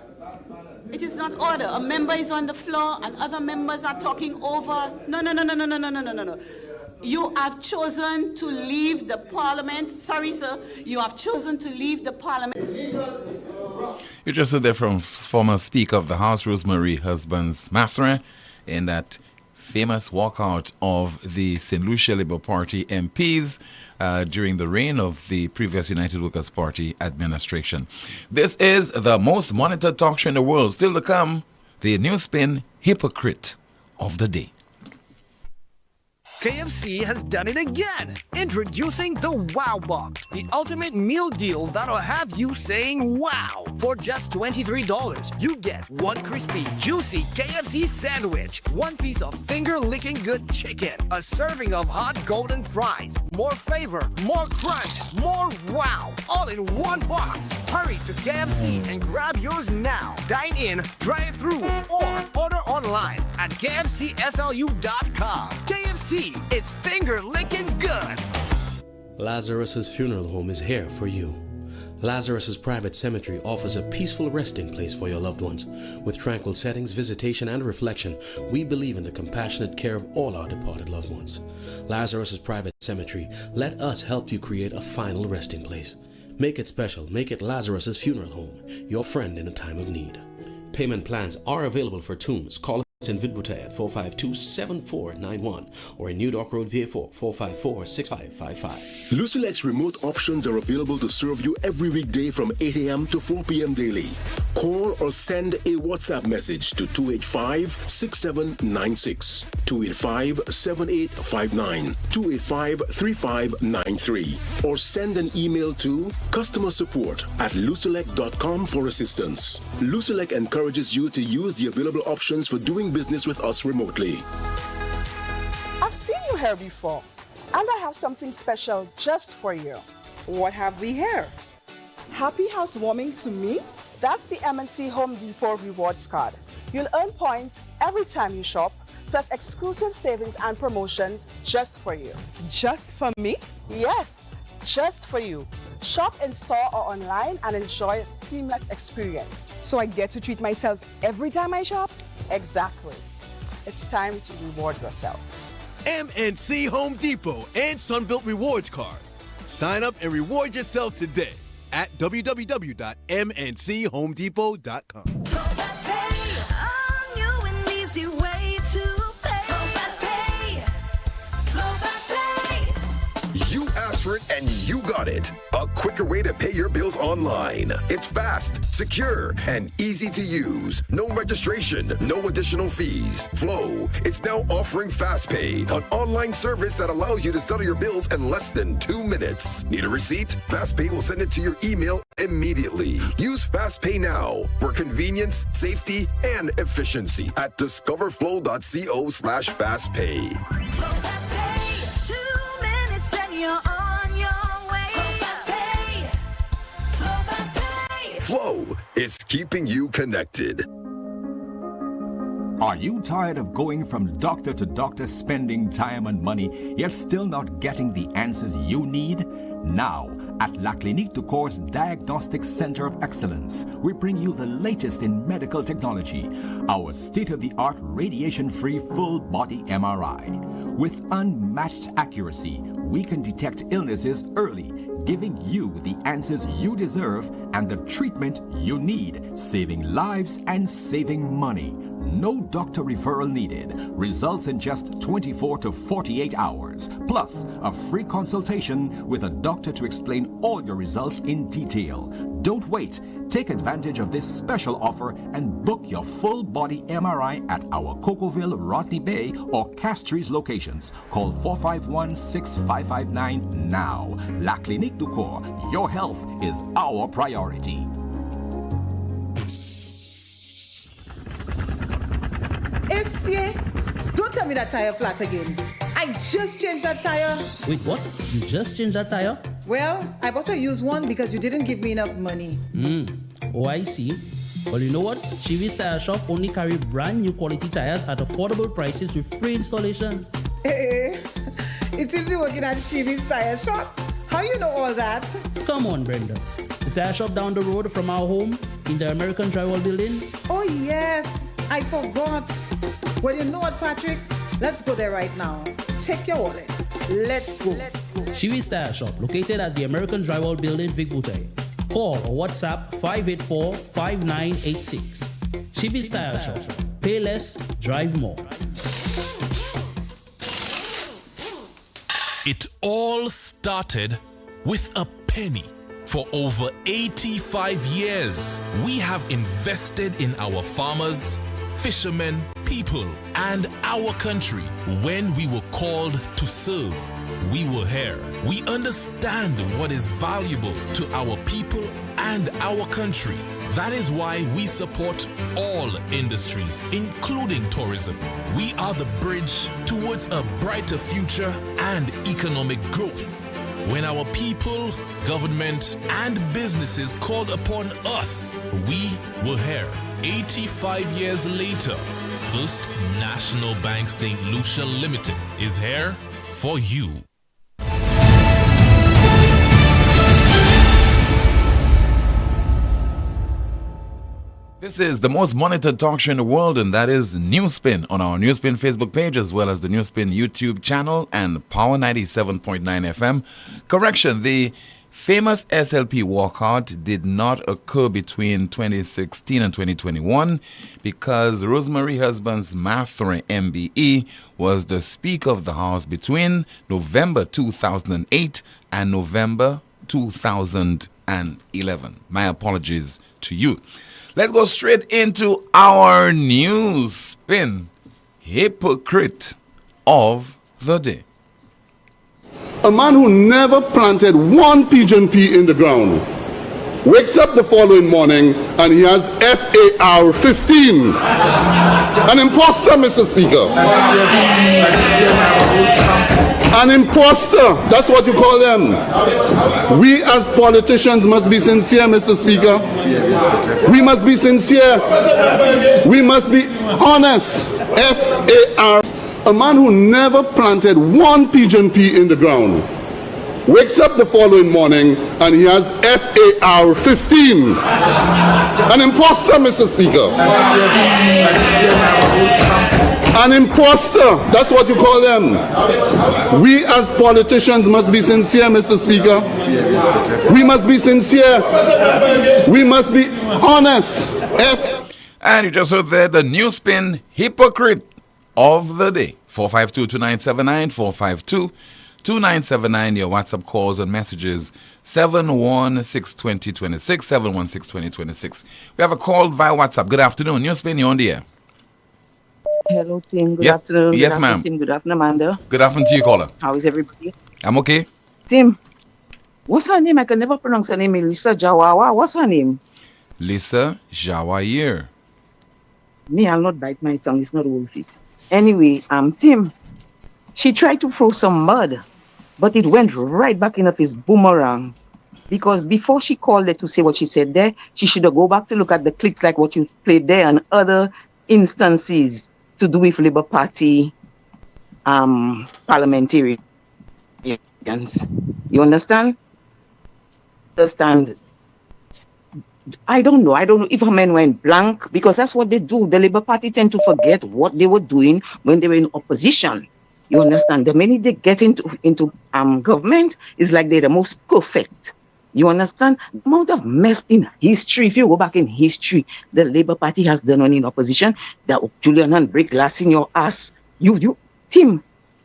It is not order. A member is on the floor and other members are talking over. No. You have chosen to leave the Parliament. Sorry, sir. You have chosen to leave the Parliament. You just heard there from former Speaker of the House, Rosemary Husbands-Matherin, in that famous walkout of the St. Lucia Labour Party MPs during the reign of the previous United Workers' Party administration. This is the most monitored talk show in the world. Still to come, the NewsSpin Hypocrite of the Day. KFC has done it again. Introducing the Wow Box, the ultimate meal deal that'll have you saying wow. For just $23, you get one crispy, juicy KFC sandwich, one piece of finger-licking good chicken, a serving of hot golden fries, more flavor, more crunch, more wow, all in one box. Hurry to KFC and grab yours now. Dine in, drive through, or order online at kfcslu.com. KFC, it's finger-licking good. Lazarus's Funeral Home is here for you. Lazarus's Private Cemetery offers a peaceful resting place for your loved ones. With tranquil settings, visitation, and reflection, we believe in the compassionate care of all our departed loved ones. Lazarus's Private Cemetery, let us help you create a final resting place. Make it special. Make it Lazarus's Funeral Home, your friend in a time of need. Payment plans are available for tombs. Call us in Vidboutet at 452-7491 or in New Dock Road, VA4, 454-6555. Lucilex remote options are available to serve you every weekday from 8 a.m. to 4 p.m. daily. Call or send a WhatsApp message to 285-6796, 285-7859, 285-3593, or send an email to customersupport@lucelec.com for assistance. Lucelec encourages you to use the available options for doing business with us remotely. I've seen you here before, and I have something special just for you. What have we here? Happy housewarming to me? That's the MNC Home Depot Rewards Card. You'll earn points every time you shop, plus exclusive savings and promotions just for you. Just for me? Yes, just for you. Shop in store or online and enjoy a seamless experience. So I get to treat myself every time I shop? Exactly. It's time to reward yourself. MNC Home Depot and Sunbelt Rewards Card. Sign up and reward yourself today at www.mnchomedepot.com. You asked for it and you got it. A quicker way to pay your bills online. It's fast, secure, and easy to use. No registration, no additional fees. Flow is now offering FastPay, an online service that allows you to settle your bills in less than 2 minutes. Need a receipt? FastPay will send it to your email immediately. Use FastPay now for convenience, safety, and efficiency at discoverflow.co/fastpay. Flow is keeping you connected. Are you tired of going from doctor to doctor, spending time and money, yet still not getting the answers you need? Now, at La Clinique du Corps Diagnostic Center of Excellence, we bring you the latest in medical technology, our state-of-the-art radiation-free full-body MRI. With unmatched accuracy, we can detect illnesses early, giving you the answers you deserve and the treatment you need, saving lives and saving money. No doctor referral needed. Results in just 24 to 48 hours. Plus, a free consultation with a doctor to explain all your results in detail. Don't wait. Take advantage of this special offer and book your full body MRI at our Cocoville, Rodney Bay, or Castries locations. Call 451-6559 now. La Clinique du Corps. Your health is our priority. Don't tell me that tire flat again. I just changed that tire. Wait, what? You just changed that tire? Well, I bought a used one because you didn't give me enough money. Oh, I see. Well, you know what? Chivi's Tire Shop only carry brand new quality tires at affordable prices with free installation. Hey, it seems you're working at Chivi's Tire Shop. How you know all that? Come on, Brenda. The tire shop down the road from our home in the American Drywall Building. Oh, yes. I forgot. Well, you know what, Patrick? Let's go there right now. Take your wallet. Let's go. Chivi's Tire Shop, located at the American Drywall Building, Vic Butay. Call or WhatsApp 584-5986. Chivi's Tire Shop. Pay less, drive more. It all started with a penny. For over 85 years, we have invested in our farmers, fishermen, people, and our country. When we were called to serve, we were here. We understand what is valuable to our people and our country. That is why we support all industries, including tourism. We are the bridge towards a brighter future and economic growth. When our people, government, and businesses called upon us, we were here. 85 years later, First National Bank St. Lucia Limited is here for you. This is the most monitored talk show in the world, and that is NewsSpin on our NewsSpin Facebook page, as well as the NewsSpin YouTube channel and Power 97.9 FM. Correction, the famous SLP walkout did not occur between 2016 and 2021 because Rosemary Husband's Mathre MBE was the Speaker of the House between November 2008 and November 2011. My apologies to you. Let's go straight into our news spin. Hypocrite of the day. A man who never planted one pigeon pea in the ground wakes up the following morning and he has FAR 15. An imposter, Mr. Speaker. An imposter. That's what you call them. We as politicians must be sincere, Mr. Speaker. We must be sincere. We must be honest. FAR. A man who never planted one pigeon pea in the ground wakes up the following morning and he has FAR 15. An imposter, Mr. Speaker. An imposter. That's what you call them. We as politicians must be sincere, Mr. Speaker. We must be sincere. We must be honest. And you just heard there the NewsSpin Hypocrite of the day. 452-2979, 452-2979. Your WhatsApp calls and messages 716-2026, 716-2026. We have a call via WhatsApp. Good afternoon. NewsSpin, you're on the air. Hello, Tim. Good Yes. afternoon. Yes, Good ma'am. afternoon, Tim. Good afternoon, Amanda. Good afternoon to you, caller. How is everybody? I'm okay. Tim, what's her name? I can never pronounce her name. Lisa Jawawa. What's her name? Lisa Jawayer. Me, I'll not bite my tongue. It's not worth it. Anyway, Tim, she tried to throw some mud, but it went right back in of his boomerang. Because before she called it to say what she said there, she should have go back to look at the clips like what you played there and other instances to do with Labour Party parliamentarians. You understand? I don't know if her men went blank, because that's what they do. The Labour Party tend to forget what they were doing when they were in opposition. You understand? The minute they get into government, it's like they're the most perfect. You understand? The amount of mess in history, if you go back in history, the Labour Party has done on in opposition, that Julian and break glass in your ass. Tim,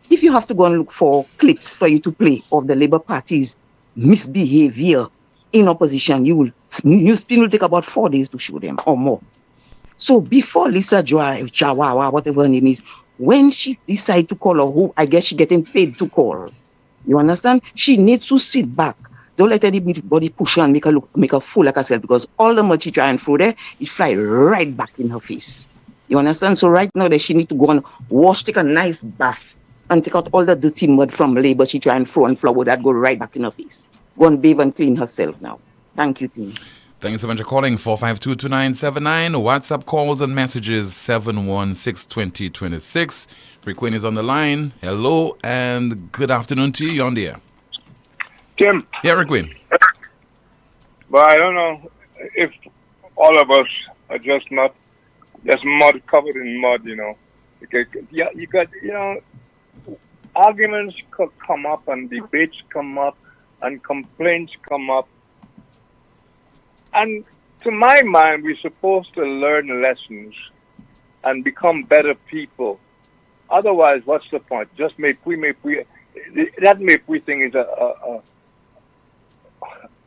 if you have to go and look for clips for you to play of the Labour Party's misbehavior in opposition, NewsSpin will take about 4 days to show them or more. So before Lisa Jawawa, whatever her name is, when she decide to call, or who I guess she getting paid to call, you understand? She needs to sit back. Don't let anybody push her and make her fool like herself, because all the mud she try and throw there, it fly right back in her face. You understand? So right now that she need to go and take a nice bath and take out all the dirty mud from Labour she try and throw and flour that go right back in her face. Go and bathe and clean herself now. Thank you, team. Thank you so much for calling. 452-2979. WhatsApp calls and messages 716-2026. Rick Quinn is on the line. Hello and good afternoon to you. You're on the air. Tim. Yeah, Rick Quinn. But I don't know if all of us are just mud covered in mud, you know. Because, yeah, you got, you know, arguments could come up and debates come up and complaints come up. And to my mind, we're supposed to learn lessons and become better people. Otherwise, what's the point? Just make we. That make we thing is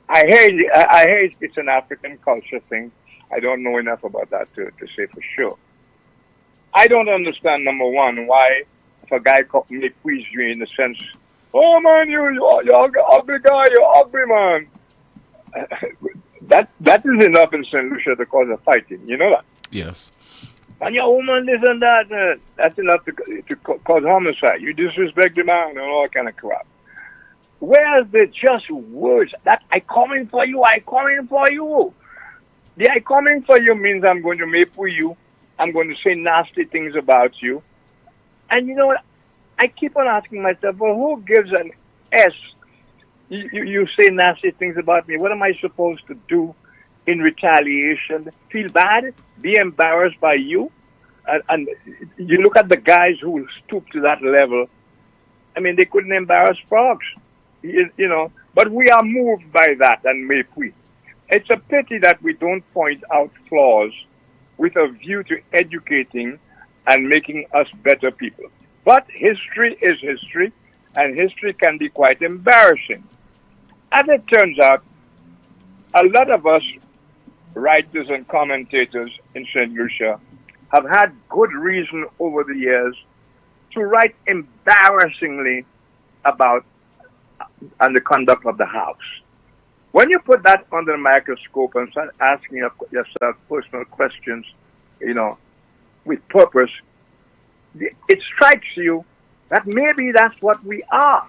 I hate it's an African culture thing. I don't know enough about that to say for sure. I don't understand, number one, why if a guy make please you in the sense, oh man, you're ugly guy, you're ugly man. That is enough in St. Lucia to cause a fighting, you know that? Yes. And your woman, this and that, that's enough to cause homicide. You disrespect the man and all that kind of crap. Where's the just words that I coming for you, I coming for you? The I coming for you means I'm going to make for you. I'm going to say nasty things about you. And you know what? I keep on asking myself, well, who gives an S? You say nasty things about me. What am I supposed to do in retaliation? Feel bad? Be embarrassed by you? And you look at the guys who stoop to that level. I mean, they couldn't embarrass frogs, you know. But we are moved by that, and may we. It's a pity that we don't point out flaws with a view to educating and making us better people. But history is history, and history can be quite embarrassing. As it turns out, a lot of us writers and commentators in St. Lucia have had good reason over the years to write embarrassingly about the conduct of the House. When you put that under the microscope and start asking yourself personal questions, you know, with purpose, it strikes you that maybe that's what we are.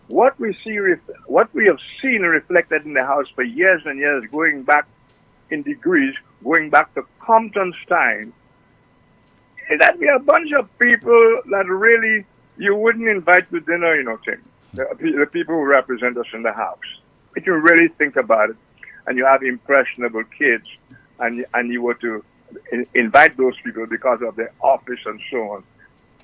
What we have seen reflected in the House for years and years, going back in degrees, going back to Compton's time, is that we are a bunch of people that really you wouldn't invite to dinner, you know, Tim. The people who represent us in the House. If you really think about it, and you have impressionable kids, and you were to invite those people because of their office and so on,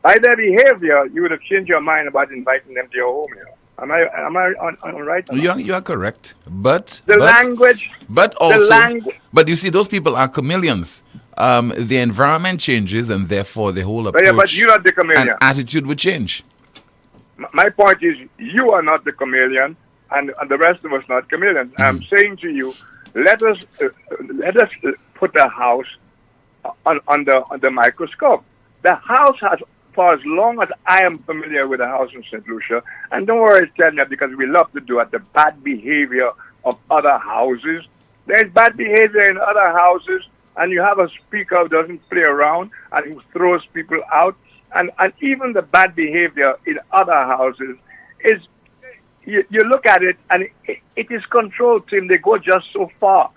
By their behavior, you would have changed your mind about inviting them to your home. You know. Am I on right? You are correct, but language, but also, the language. But you see, those people are chameleons. The environment changes, and therefore the whole approach But you're not the chameleon. and attitude would change. My point is, you are not the chameleon, and the rest of us not chameleons. I'm saying to you, let us put the house under the microscope. The house has, for as long as I am familiar with the house in St. Lucia, and don't worry, telling you because we love to do it, the bad behavior of other houses. There's bad behavior in other houses, and you have a speaker who doesn't play around and who throws people out. And even the bad behavior in other houses is, you look at it, and it is controlled, Tim. They go just so far.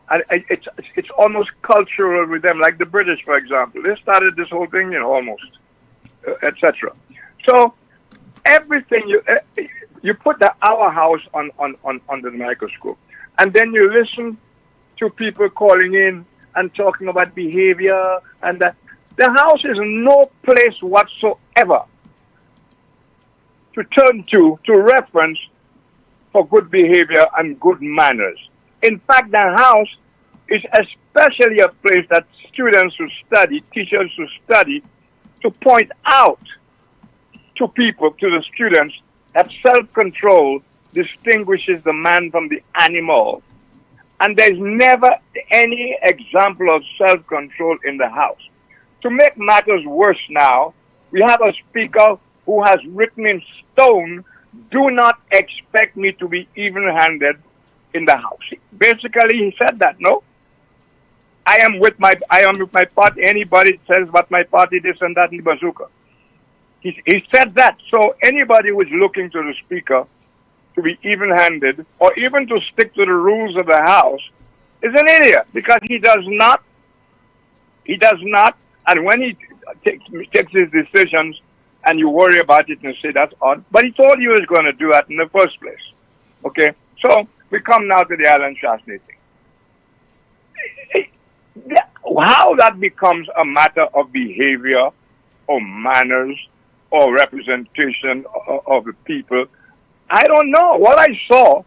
And it's almost cultural with them, like the British, for example. They started this whole thing, almost, etc. So everything, you put our house under the microscope. And then you listen to people calling in and talking about behavior, and that the house is no place whatsoever to turn to reference for good behavior and good manners. In fact, the house is especially a place that students who study, teachers who study, to point out to people, to the students, that self-control distinguishes the man from the animal. And there's never any example of self-control in the house. To make matters worse now, we have a speaker who has written in stone, "Do not expect me to be even-handed in the house." Basically, he said that, no? I am with my party. Anybody says about my party, this and that in the bazooka. He said that. So anybody who is looking to the speaker to be even-handed or even to stick to the rules of the house is an idiot, because he does not. And when he takes his decisions and you worry about it and say that's odd, but he told you he was going to do that in the first place. Okay? So we come now to the Alan Shastney thing. How that becomes a matter of behavior or manners or representation of the people, I don't know. What I saw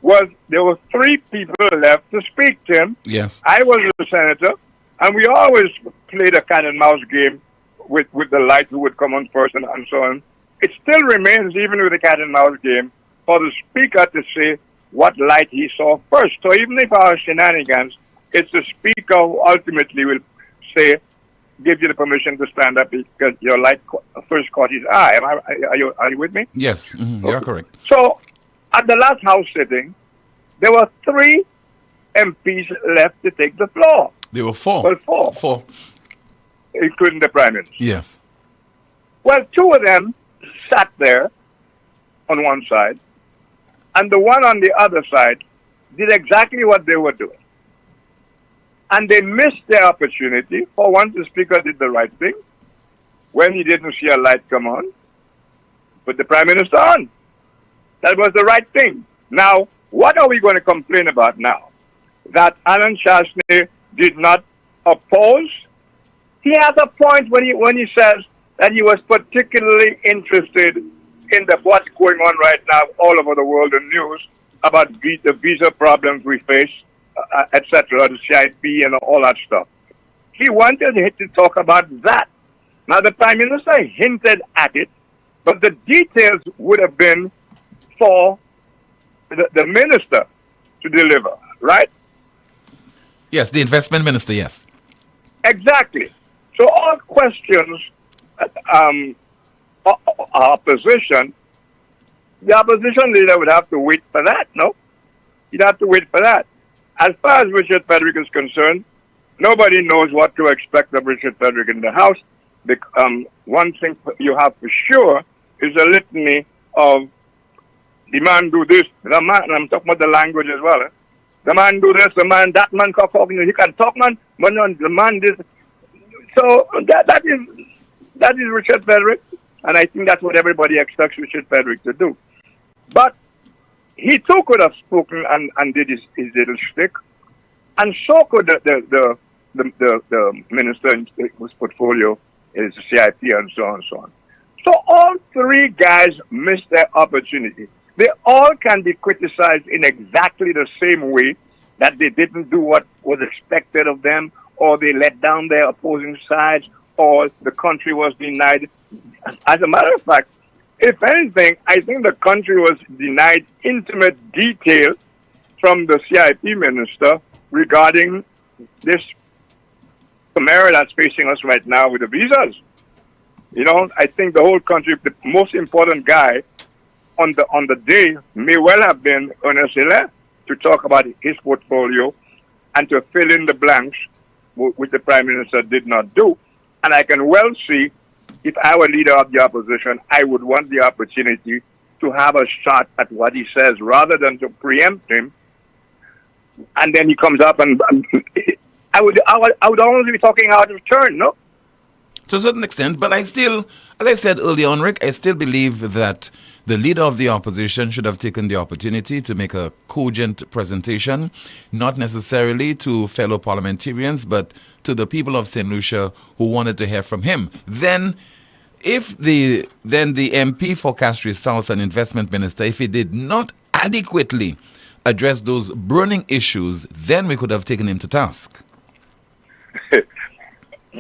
was there were 3 people left to speak to him. Yes. I was a senator, and we always played a cat and mouse game with the light who would come on first and so on. It still remains, even with the cat and mouse game, for the speaker to say what light he saw first. So even if our shenanigans, it's the speaker who ultimately will say, give you the permission to stand up because your light first caught his eye. Are you with me? Yes, you're correct. So at the last House sitting, there were 3 MPs left to take the floor. There were 4. Well, 4. Including the Prime Minister. Yes. Well, 2 of them sat there on one side, and the one on the other side did exactly what they were doing. And they missed their opportunity. For once, the Speaker did the right thing when he didn't see a light come on. Put the Prime Minister on. That was the right thing. Now, what are we going to complain about now? That Alan Shastney did not oppose? He has a point when he says that he was particularly interested in what's going on right now all over the world in news about the visa problems we face, etc., the CIP and all that stuff. He wanted to talk about that. Now, the Prime Minister hinted at it, but the details would have been for the Minister to deliver, right? Yes, the Investment Minister, yes. Exactly. So all questions opposition, the opposition leader would have to wait for that, no? He'd have to wait for that. As far as Richard Frederick is concerned, nobody knows what to expect of Richard Frederick in the House. One thing you have for sure is a litany of the man do this, the man, and I'm talking about the language as well. The man do this, the man, that man, he can talk, man, but no, the man this. So that is Richard Frederick, and I think that's what everybody expects Richard Frederick to do. But he too could have spoken and did his little shtick, and so could the minister in his portfolio, is the CIP and so on and so on. So all three guys missed their opportunity. They all can be criticized in exactly the same way, that they didn't do what was expected of them, or they let down their opposing sides, or the country was denied. As a matter of fact, if anything, I think the country was denied intimate detail from the CIP minister regarding this chimera that's facing us right now with the visas. You know, I think the whole country, the most important guy on the day may well have been Ernest Hilaire to talk about his portfolio and to fill in the blanks, which the Prime Minister did not do. And I can well see, if I were leader of the opposition, I would want the opportunity to have a shot at what he says rather than to preempt him. And then he comes up and I would almost be talking out of turn, no? To a certain extent, but I still, as I said earlier on, Rick, I still believe that the leader of the opposition should have taken the opportunity to make a cogent presentation, not necessarily to fellow parliamentarians, but to the people of St. Lucia who wanted to hear from him. Then the MP for Castries South and Investment Minister, if he did not adequately address those burning issues, then we could have taken him to task.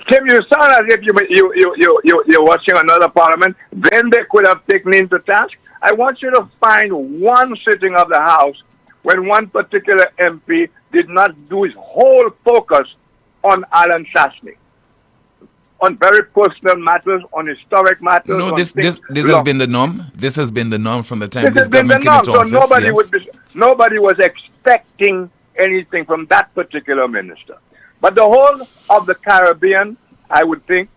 Tim, you sound as if you're watching another parliament. Then they could have taken him to task. I want you to find one sitting of the House when one particular MP did not do his whole focus on Alan Shashney, on very personal matters, on historic matters. No, this has been the norm. This has been the norm from the time this government came into office. So nobody was expecting anything from that particular minister. But the whole of the Caribbean, I would think,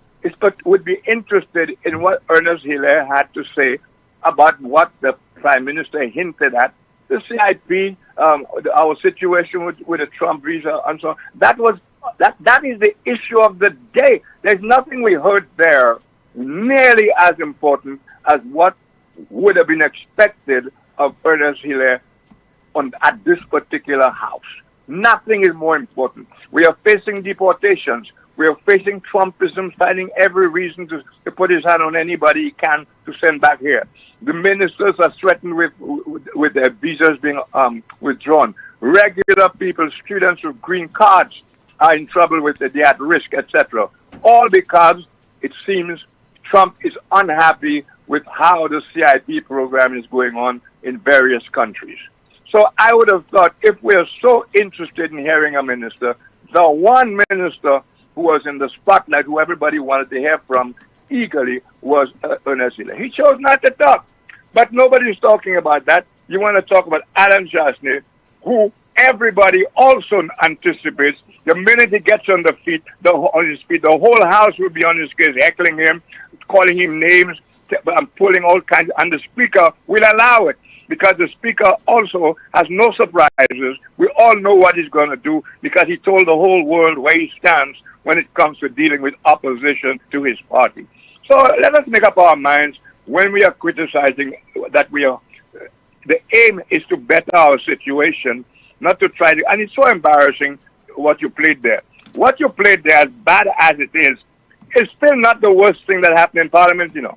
would be interested in what Ernest Hilaire had to say about what the Prime Minister hinted at, the CIP, our situation with the Trump visa, and so on. That is the issue of the day. There's nothing we heard there nearly as important as what would have been expected of Ernest Hilaire at this particular House. Nothing is more important. We are facing deportations. We are facing Trumpism, finding every reason to put his hand on anybody he can to send back here. The ministers are threatened with their visas being withdrawn. Regular people, students with green cards, are in trouble with it. They're at risk, etc. All because it seems Trump is unhappy with how the CIP program is going on in various countries. So I would have thought, if we are so interested in hearing a minister, the one minister who was in the spotlight, who everybody wanted to hear from eagerly, was Ernest Hilaire. He chose not to talk. But nobody's talking about that. You want to talk about Alan Shashney, who everybody also anticipates the minute he gets on his feet, the whole House will be on his case, heckling him, calling him names, and pulling all kinds, and the Speaker will allow it. Because the Speaker also has no surprises. We all know what he's going to do because he told the whole world where he stands when it comes to dealing with opposition to his party. So let us make up our minds when we are criticizing that the aim is to better our situation, not to try to, and it's so embarrassing what you played there. What you played there, as bad as it is still not the worst thing that happened in Parliament, you know.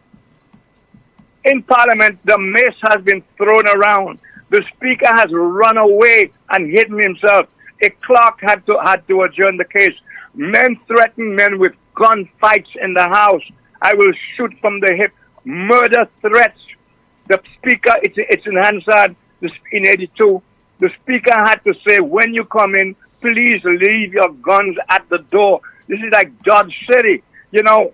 In Parliament, the mace has been thrown around. The Speaker has run away and hidden himself. A clerk had to adjourn the case. Men threaten men with gunfights in the House. I will shoot from the hip. Murder threats. The Speaker, it's in Hansard, in 82. The Speaker had to say, when you come in, please leave your guns at the door. This is like Dodge City. You know,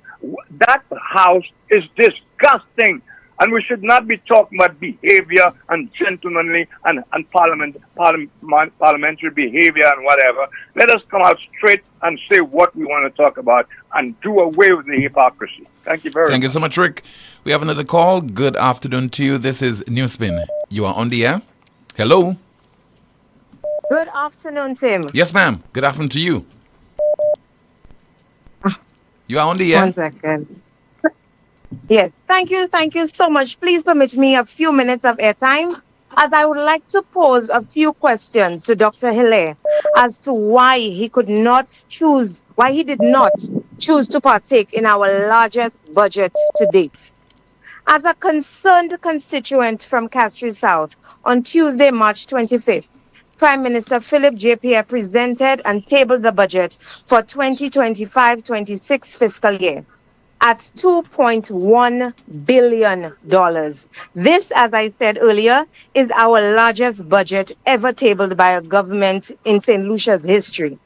that House is disgusting. And we should not be talking about behavior and gentlemanly and parliamentary behavior and whatever. Let us come out straight and say what we want to talk about and do away with the hypocrisy. Thank you very much. Thank you so much, Rick. We have another call. Good afternoon to you. This is NewsSpin. You are on the air. Hello. Good afternoon, Tim. Yes, ma'am. Good afternoon to you. You are on the air. 1 second. Yes, thank you so much. Please permit me a few minutes of airtime. as I would like to pose a few questions to Dr. Hilaire as to why he did not choose to partake in our largest budget to date. As a concerned constituent from Castries South, on Tuesday, March 25th, Prime Minister Philip J. Pierre presented and tabled the budget for 2025-26 fiscal year at $2.1 billion. This, as I said earlier, is our largest budget ever tabled by a government in St. Lucia's history.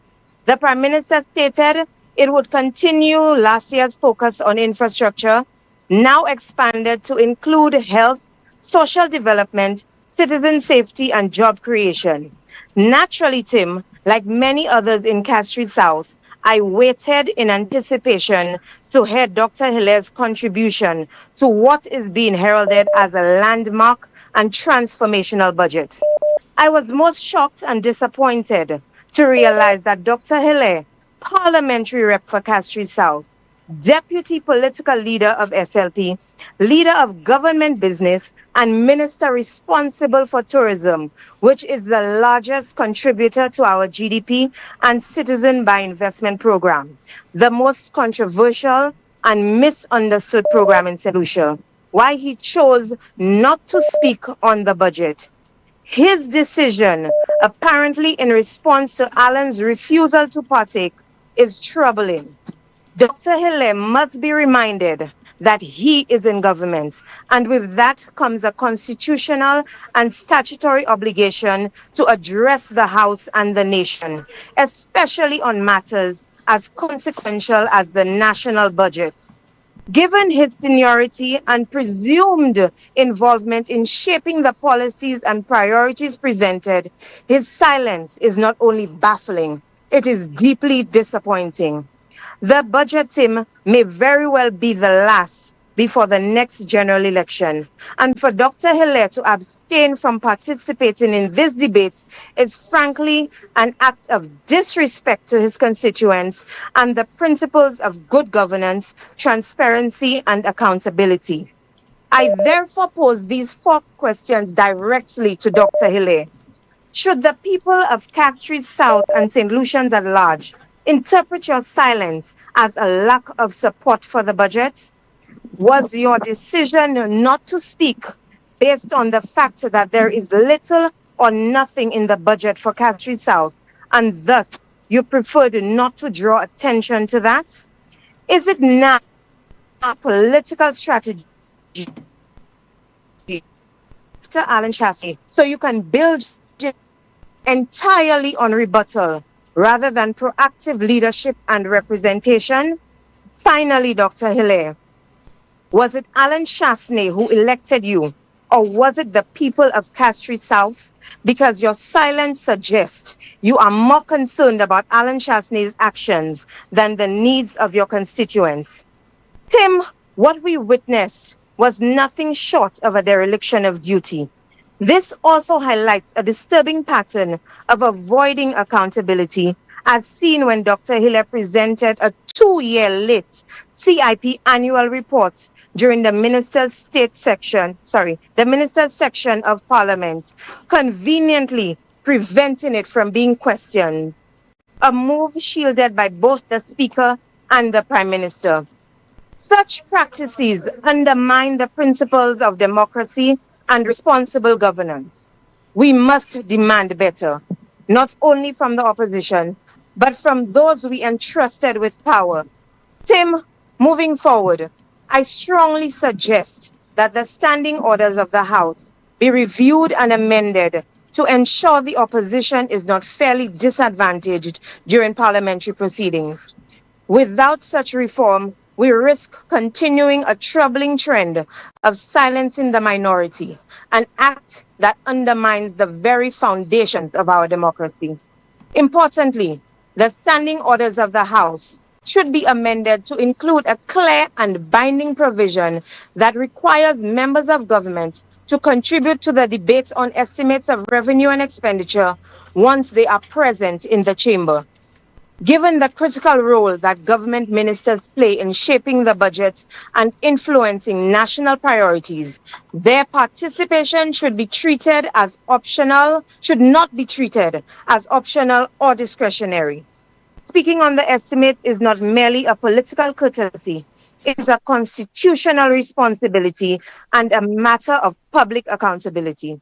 The Prime Minister stated it would continue last year's focus on infrastructure, now expanded to include health, social development, citizen safety, and job creation. Naturally, Tim, like many others in Castries South, I waited in anticipation to hear Dr. Hilaire's contribution to what is being heralded as a landmark and transformational budget. I was most shocked and disappointed to realize that Dr. Hilaire, parliamentary rep for Castries South, deputy political leader of SLP, leader of government business, and minister responsible for tourism, which is the largest contributor to our GDP and citizen by investment program, the most controversial and misunderstood program in St. Lucia, why he chose not to speak on the budget. His decision, apparently in response to Alan's refusal to partake, is troubling. Dr. Hilaire must be reminded that he is in government, and with that comes a constitutional and statutory obligation to address the House and the nation, especially on matters as consequential as the national budget. Given his seniority and presumed involvement in shaping the policies and priorities presented, his silence is not only baffling, it is deeply disappointing. The budget, Tim, may very well be the last before the next general election. And for Dr. Hilaire to abstain from participating in this debate is frankly an act of disrespect to his constituents and the principles of good governance, transparency, and accountability. I therefore pose these 4 questions directly to Dr. Hilaire. Should the people of Castries South and St. Lucians at large interpret your silence as a lack of support for the budget? Was your decision not to speak based on the fact that there is little or nothing in the budget for Castries South, and thus you preferred not to draw attention to that? Is it now a political strategy to Alan Chaffee so you can build entirely on rebuttal rather than proactive leadership and representation? Finally, Dr. Hilaire, was it Alan Chastanet who elected you, or was it the people of Castries South? Because your silence suggests you are more concerned about Alan Chastanet's actions than the needs of your constituents. Tim, what we witnessed was nothing short of a dereliction of duty. This also highlights a disturbing pattern of avoiding accountability, as seen when Dr. Hilaire presented a 2-year late CIP annual report during the Minister's section of Parliament, conveniently preventing it from being questioned, a move shielded by both the Speaker and the Prime Minister. Such practices undermine the principles of democracy and responsible governance. We must demand better, not only from the opposition, but from those we entrusted with power. Tim, moving forward, I strongly suggest that the standing orders of the House be reviewed and amended to ensure the opposition is not fairly disadvantaged during parliamentary proceedings. Without such reform, we risk continuing a troubling trend of silencing the minority, an act that undermines the very foundations of our democracy. Importantly, the standing orders of the House should be amended to include a clear and binding provision that requires members of government to contribute to the debate on estimates of revenue and expenditure once they are present in the chamber. Given the critical role that government ministers play in shaping the budget and influencing national priorities, their participation should not be treated as optional or discretionary. Speaking on the estimate is not merely a political courtesy, it is a constitutional responsibility and a matter of public accountability.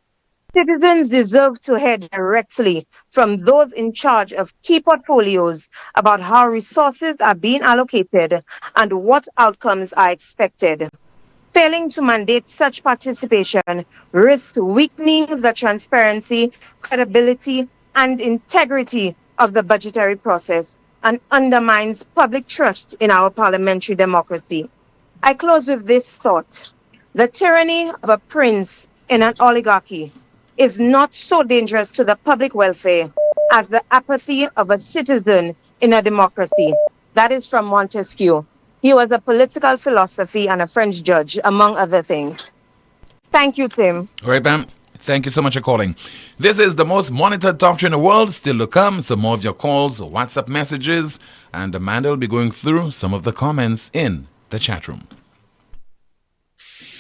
Citizens deserve to hear directly from those in charge of key portfolios about how resources are being allocated and what outcomes are expected. Failing to mandate such participation risks weakening the transparency, credibility, and integrity of the budgetary process and undermines public trust in our parliamentary democracy. I close with this thought. The tyranny of a prince in an oligarchy is not so dangerous to the public welfare as the apathy of a citizen in a democracy. That is from Montesquieu. He was a political philosopher and a French judge, among other things. Thank you, Tim. All right, Pam. Thank you so much for calling. This is the most monitored talk show in the world. Still to come, some more of your calls, WhatsApp messages, and Amanda will be going through some of the comments in the chat room.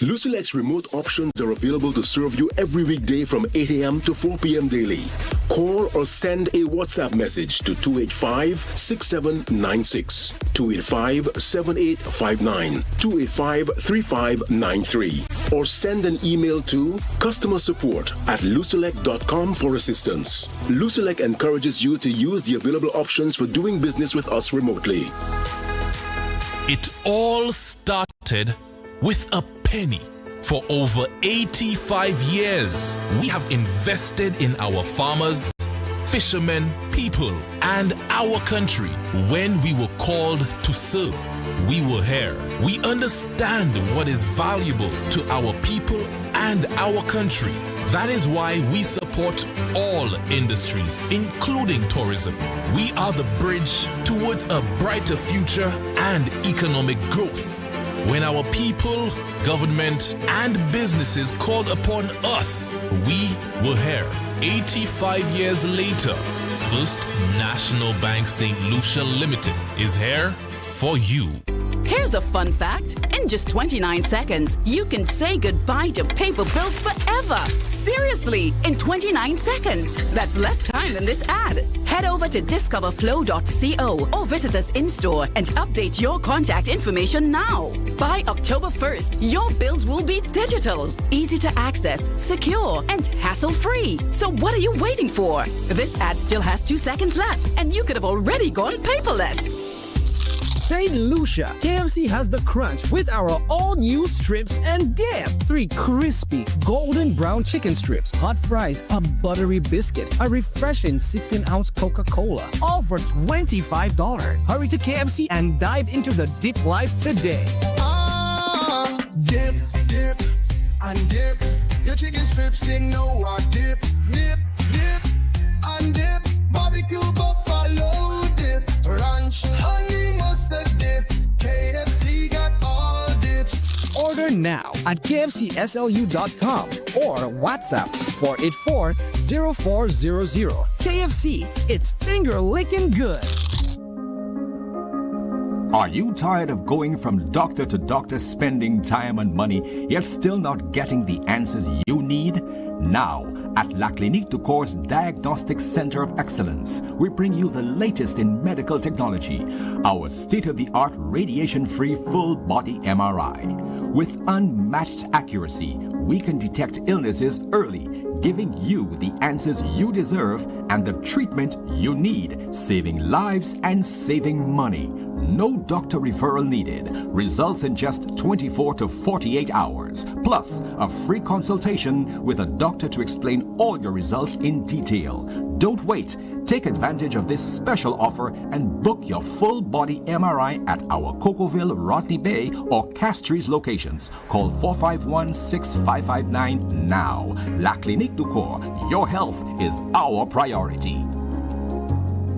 Lucilec's remote options are available to serve you every weekday from 8 a.m. to 4 p.m. daily. Call or send a WhatsApp message to 285-6796, 285-7859, 285-3593, or send an email to customersupport@lucilec.com for assistance. Lucilec encourages you to use the available options for doing business with us remotely. It all started with a penny. For over 85 years, we have invested in our farmers, fishermen, people, and our country. When we were called to serve, we were here. We understand what is valuable to our people and our country. That is why we support all industries, including tourism. We are the bridge towards a brighter future and economic growth. When our people, government, and businesses called upon us, we were here. 85 years later, First National Bank St. Lucia Limited is here for you. Here's a fun fact. In just 29 seconds, you can say goodbye to paper bills forever. Seriously, in 29 seconds. That's less time than this ad. Head over to discoverflow.co or visit us in-store and update your contact information now. By October 1st, your bills will be digital, easy to access, secure, and hassle-free. So what are you waiting for? This ad still has 2 seconds left, and you could have already gone paperless. St. Lucia, KFC has the crunch with our all-new strips and dip. 3 crispy, golden brown chicken strips, hot fries, a buttery biscuit, a refreshing 16-ounce Coca-Cola, all for $25. Hurry to KFC and dive into the dip life today. Dip, dip, and dip. Your chicken strips in no dip, dip, dip, and dip. Barbecue buffalo dip, ranch, honey mustard dip. KFC got all dips. Order now at kfcslu.com or WhatsApp 484-0400. KFC, it's finger-licking good. Are you tired of going from doctor to doctor, spending time and money, yet still not getting the answers you need? Now, at La Clinique du Corps Diagnostic Center of Excellence, we bring you the latest in medical technology, our state-of-the-art radiation-free full-body MRI. With unmatched accuracy, we can detect illnesses early, giving you the answers you deserve and the treatment you need, saving lives and saving money. No doctor referral needed. Results in just 24 to 48 hours. Plus, a free consultation with a doctor to explain all your results in detail. Don't wait. Take advantage of this special offer and book your full body MRI at our Cocoville, Rodney Bay, or Castries locations. Call 451-6559 now. La Clinique du Corps. Your health is our priority.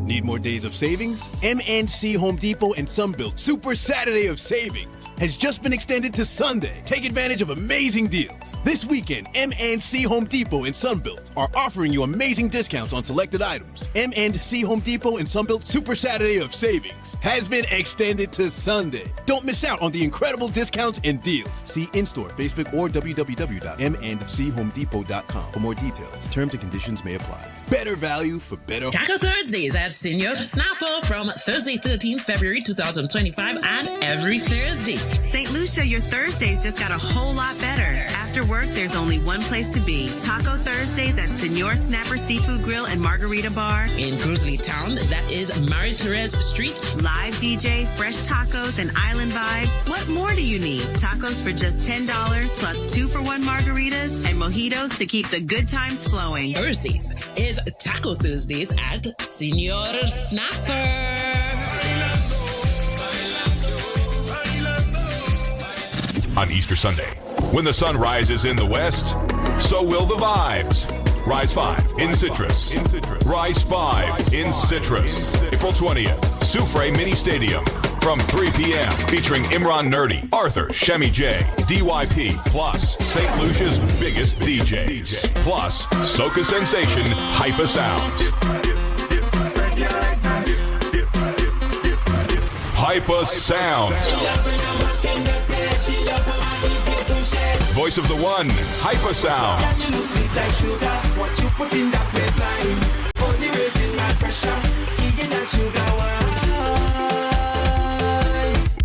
Need more days of savings? MNC Home Depot and Sunbelt Super Saturday of Savings has just been extended to Sunday. Take advantage of amazing deals. This weekend, MNC Home Depot and Sunbelt are offering you amazing discounts on selected items. MNC Home Depot and Sunbelt Super Saturday of Savings has been extended to Sunday. Don't miss out on the incredible discounts and deals. See in-store, Facebook, or www.mnchomedepot.com for more details. Terms and conditions may apply. Better value for better. Taco Thursdays at Senior Snapper from Thursday, 13th February 2025 and every Thursday. St. Lucia, your Thursdays just got a whole lot better. After work, there's only one place to be. Taco Thursdays at Senor Snapper Seafood Grill and Margarita Bar. In Cruzley Town, that is Marie Therese Street. Live DJ, fresh tacos, and island vibes. What more do you need? Tacos for just $10 plus 2-for-1 margaritas and mojitos to keep the good times flowing. Thursdays is Taco Thursdays at Senior Snapper. On Easter Sunday, when the sun rises in the west, so will the vibes. Rise 5 in Citrus. Rise 5 in Citrus. April 20th, Soufre Mini Stadium. From 3 p.m. featuring Imran Nerdy, Arthur, Shemi J, DYP, plus St. Lucia's biggest DJs. Plus Soca Sensation, Hyper Sounds. Hyper Sounds. Voice of the one, Hyper Sound.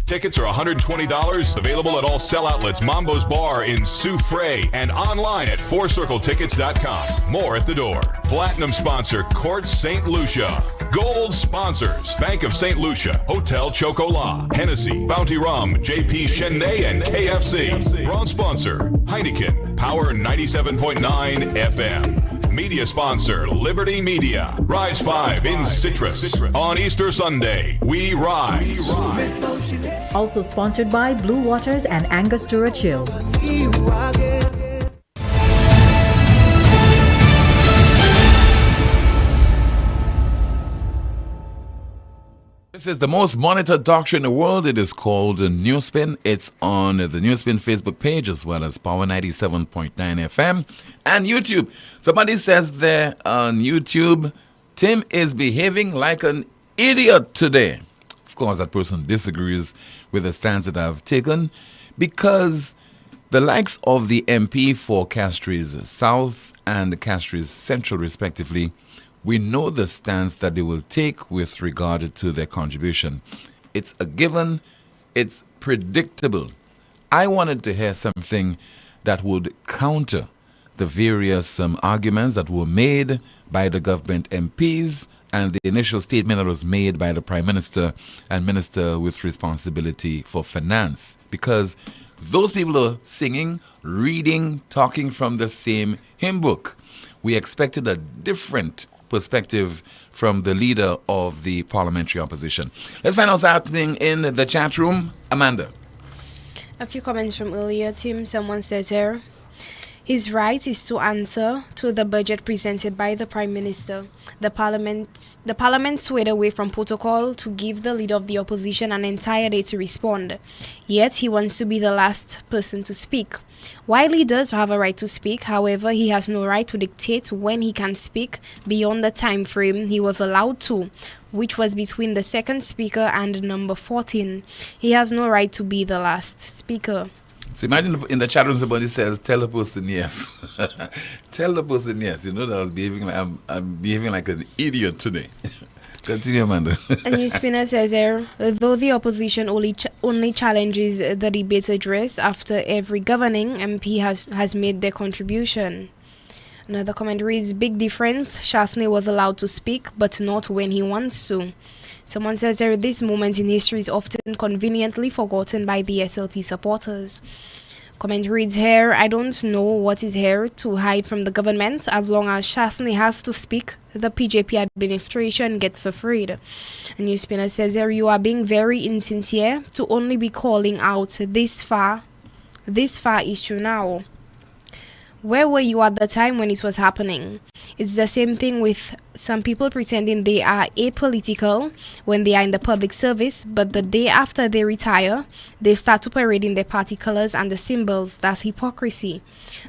Tickets are $120, available at all sell outlets, Mambo's Bar in Soufre, and online at fourcircletickets.com. More at the door. Platinum sponsor, Court St. Lucia. Gold sponsors, Bank of St. Lucia, Hotel Chocolat, Hennessy, Bounty Rum, JP Chenet, and KFC. Bronze sponsor, Heineken, Power 97.9 FM. Media sponsor, Liberty Media. Rise 5 in Citrus. On Easter Sunday, we rise. Also sponsored by Blue Waters and Angostura Chill. This is the most monitored talk show in the world. It is called NewsSpin. It's on the NewsSpin Facebook page as well as Power 97.9 FM and YouTube. Somebody says there on YouTube, Tim is behaving like an idiot today. Of course, that person disagrees with the stance that I've taken because the likes of the MP for Castries South and Castries Central, respectively, we know the stance that they will take with regard to their contribution. It's a given. It's predictable. I wanted to hear something that would counter the various arguments that were made by the government MPs and the initial statement that was made by the Prime Minister and Minister with responsibility for finance. Because those people are singing, reading, talking from the same hymn book. We expected a different perspective from the leader of the parliamentary opposition. Let's find out what's happening in the chat room. Amanda. A few comments from earlier, Tim. Someone says here, his right is to answer to the budget presented by the Prime Minister. The Parliament swayed away from protocol to give the leader of the opposition an entire day to respond. Yet he wants to be the last person to speak. While leaders have a right to speak, however, he has no right to dictate when he can speak beyond the time frame he was allowed to, which was between the second speaker and number 14. He has no right to be the last speaker. So imagine in the chat room somebody says, tell the person yes. Tell the person yes. You know that I was behaving like I'm behaving like an idiot today. Continue, Amanda. A new spinner says here, though the opposition only challenges the debate address after every governing MP has made their contribution. Another comment reads, big difference. Shasney was allowed to speak, but not when he wants to. Someone says there, this moment in history is often conveniently forgotten by the SLP supporters. Comment reads here, I don't know what is here to hide from the government. As long as Shasney has to speak, the PJP administration gets afraid. A new spinner says here, you are being very insincere to only be calling out this far issue now. Where were you at the time when it was happening? It's the same thing with some people pretending they are apolitical when they are in the public service, but the day after they retire, they start to parade in their party colors and the symbols. That's hypocrisy.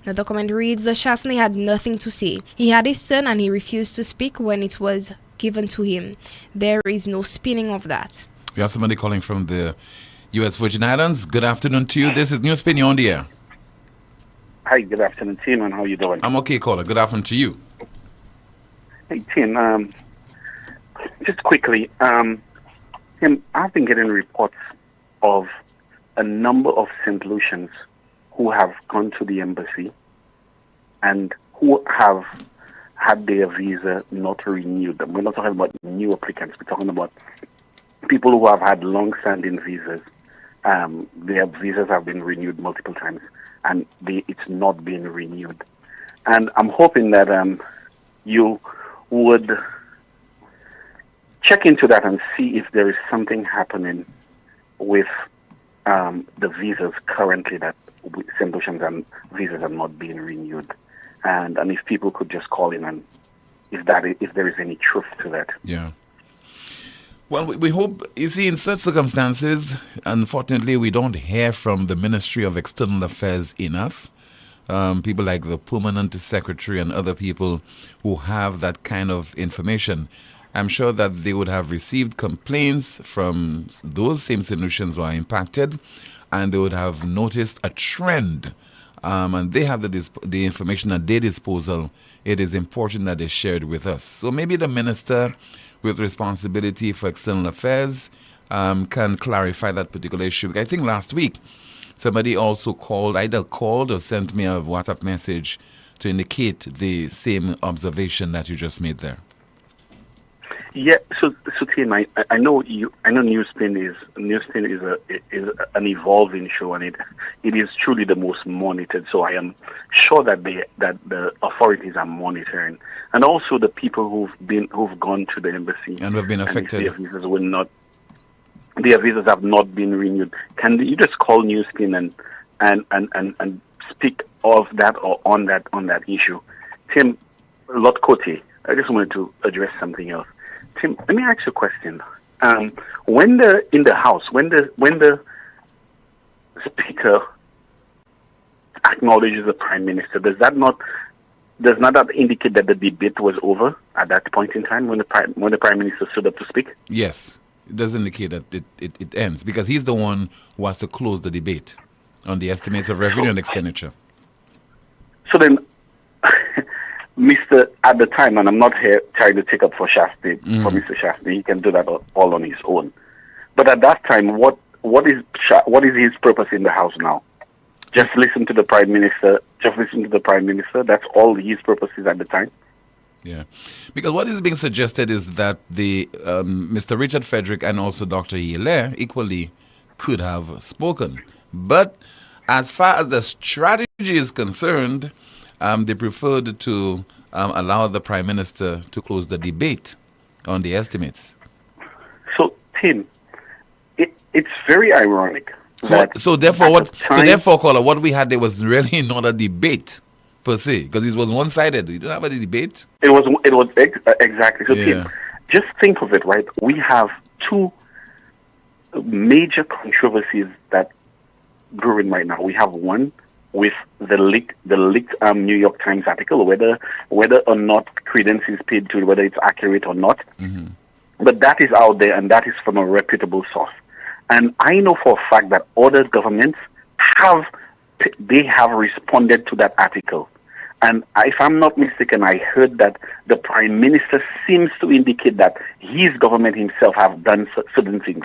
Another comment reads, the Chancellor had nothing to say. He had his turn and he refused to speak when it was given to him. There is no spinning of that. We have somebody calling from the U.S. Virgin Islands. Good afternoon to you. This is NewsSpin. You're on the air. Hi, good afternoon, Tim, and how you doing? I'm okay, caller. Good afternoon to you. Hey, Tim, just quickly, Tim, I've been getting reports of a number of St. Lucians who have gone to the embassy and who have had their visa not renewed. We're not talking about new applicants. We're talking about people who have had long-standing visas. Their visas have been renewed multiple times, and it's not been renewed. And I'm hoping that you would check into that and see if there is something happening with the visas currently that St. Lucians and visas are not being renewed. And if people could just call in and if there is any truth to that. Yeah. Well, we hope, you see, in such circumstances, unfortunately, we don't hear from the Ministry of External Affairs enough. People like the Permanent Secretary and other people who have that kind of information. I'm sure that they would have received complaints from those same solutions who are impacted, and they would have noticed a trend. And they have the information at their disposal. It is important that they share it with us. So maybe the minister with responsibility for external affairs can clarify that particular issue. I think last week somebody also either called or sent me a WhatsApp message to indicate the same observation that you just made there. Yeah, so Tim, I know NewsSpin is an evolving show, and it is truly the most monitored. So I am sure that the authorities are monitoring, and also the people who've gone to the embassy and have been affected. Their visas have not been renewed. Can you just call NewsSpin and speak of that or on that issue? Tim, Lord Cote, I just wanted to address something else. Tim, let me ask you a question. When the House, when the Speaker acknowledges the Prime Minister, does not that indicate that the debate was over at that point in time when the Prime Minister stood up to speak? Yes, it does indicate that it ends because he's the one who has to close the debate on the estimates of revenue and expenditure. So then, at the time, and I'm not here trying to take up for Shasti, for Mr. Shasti, he can do that all on his own. But at that time, what is his purpose in the House now? Just listen to the Prime Minister. That's all his purpose is at the time. Yeah, because what is being suggested is that the Mr. Richard Frederick and also Dr. Hilaire equally could have spoken. But as far as the strategy is concerned, they preferred to allow the Prime Minister to close the debate on the estimates. So, Tim, it's very ironic. So therefore, caller, what we had there was really not a debate per se, because it was one-sided. We don't have a debate. It was exactly. So, Tim, just think of it, right? We have two major controversies that brewing right now. We have one with the leaked New York Times article, whether or not credence is paid to it, whether it's accurate or not. Mm-hmm. But that is out there, and that is from a reputable source. And I know for a fact that other governments have responded to that article. And if I'm not mistaken, I heard that the Prime Minister seems to indicate that his government himself have done certain things.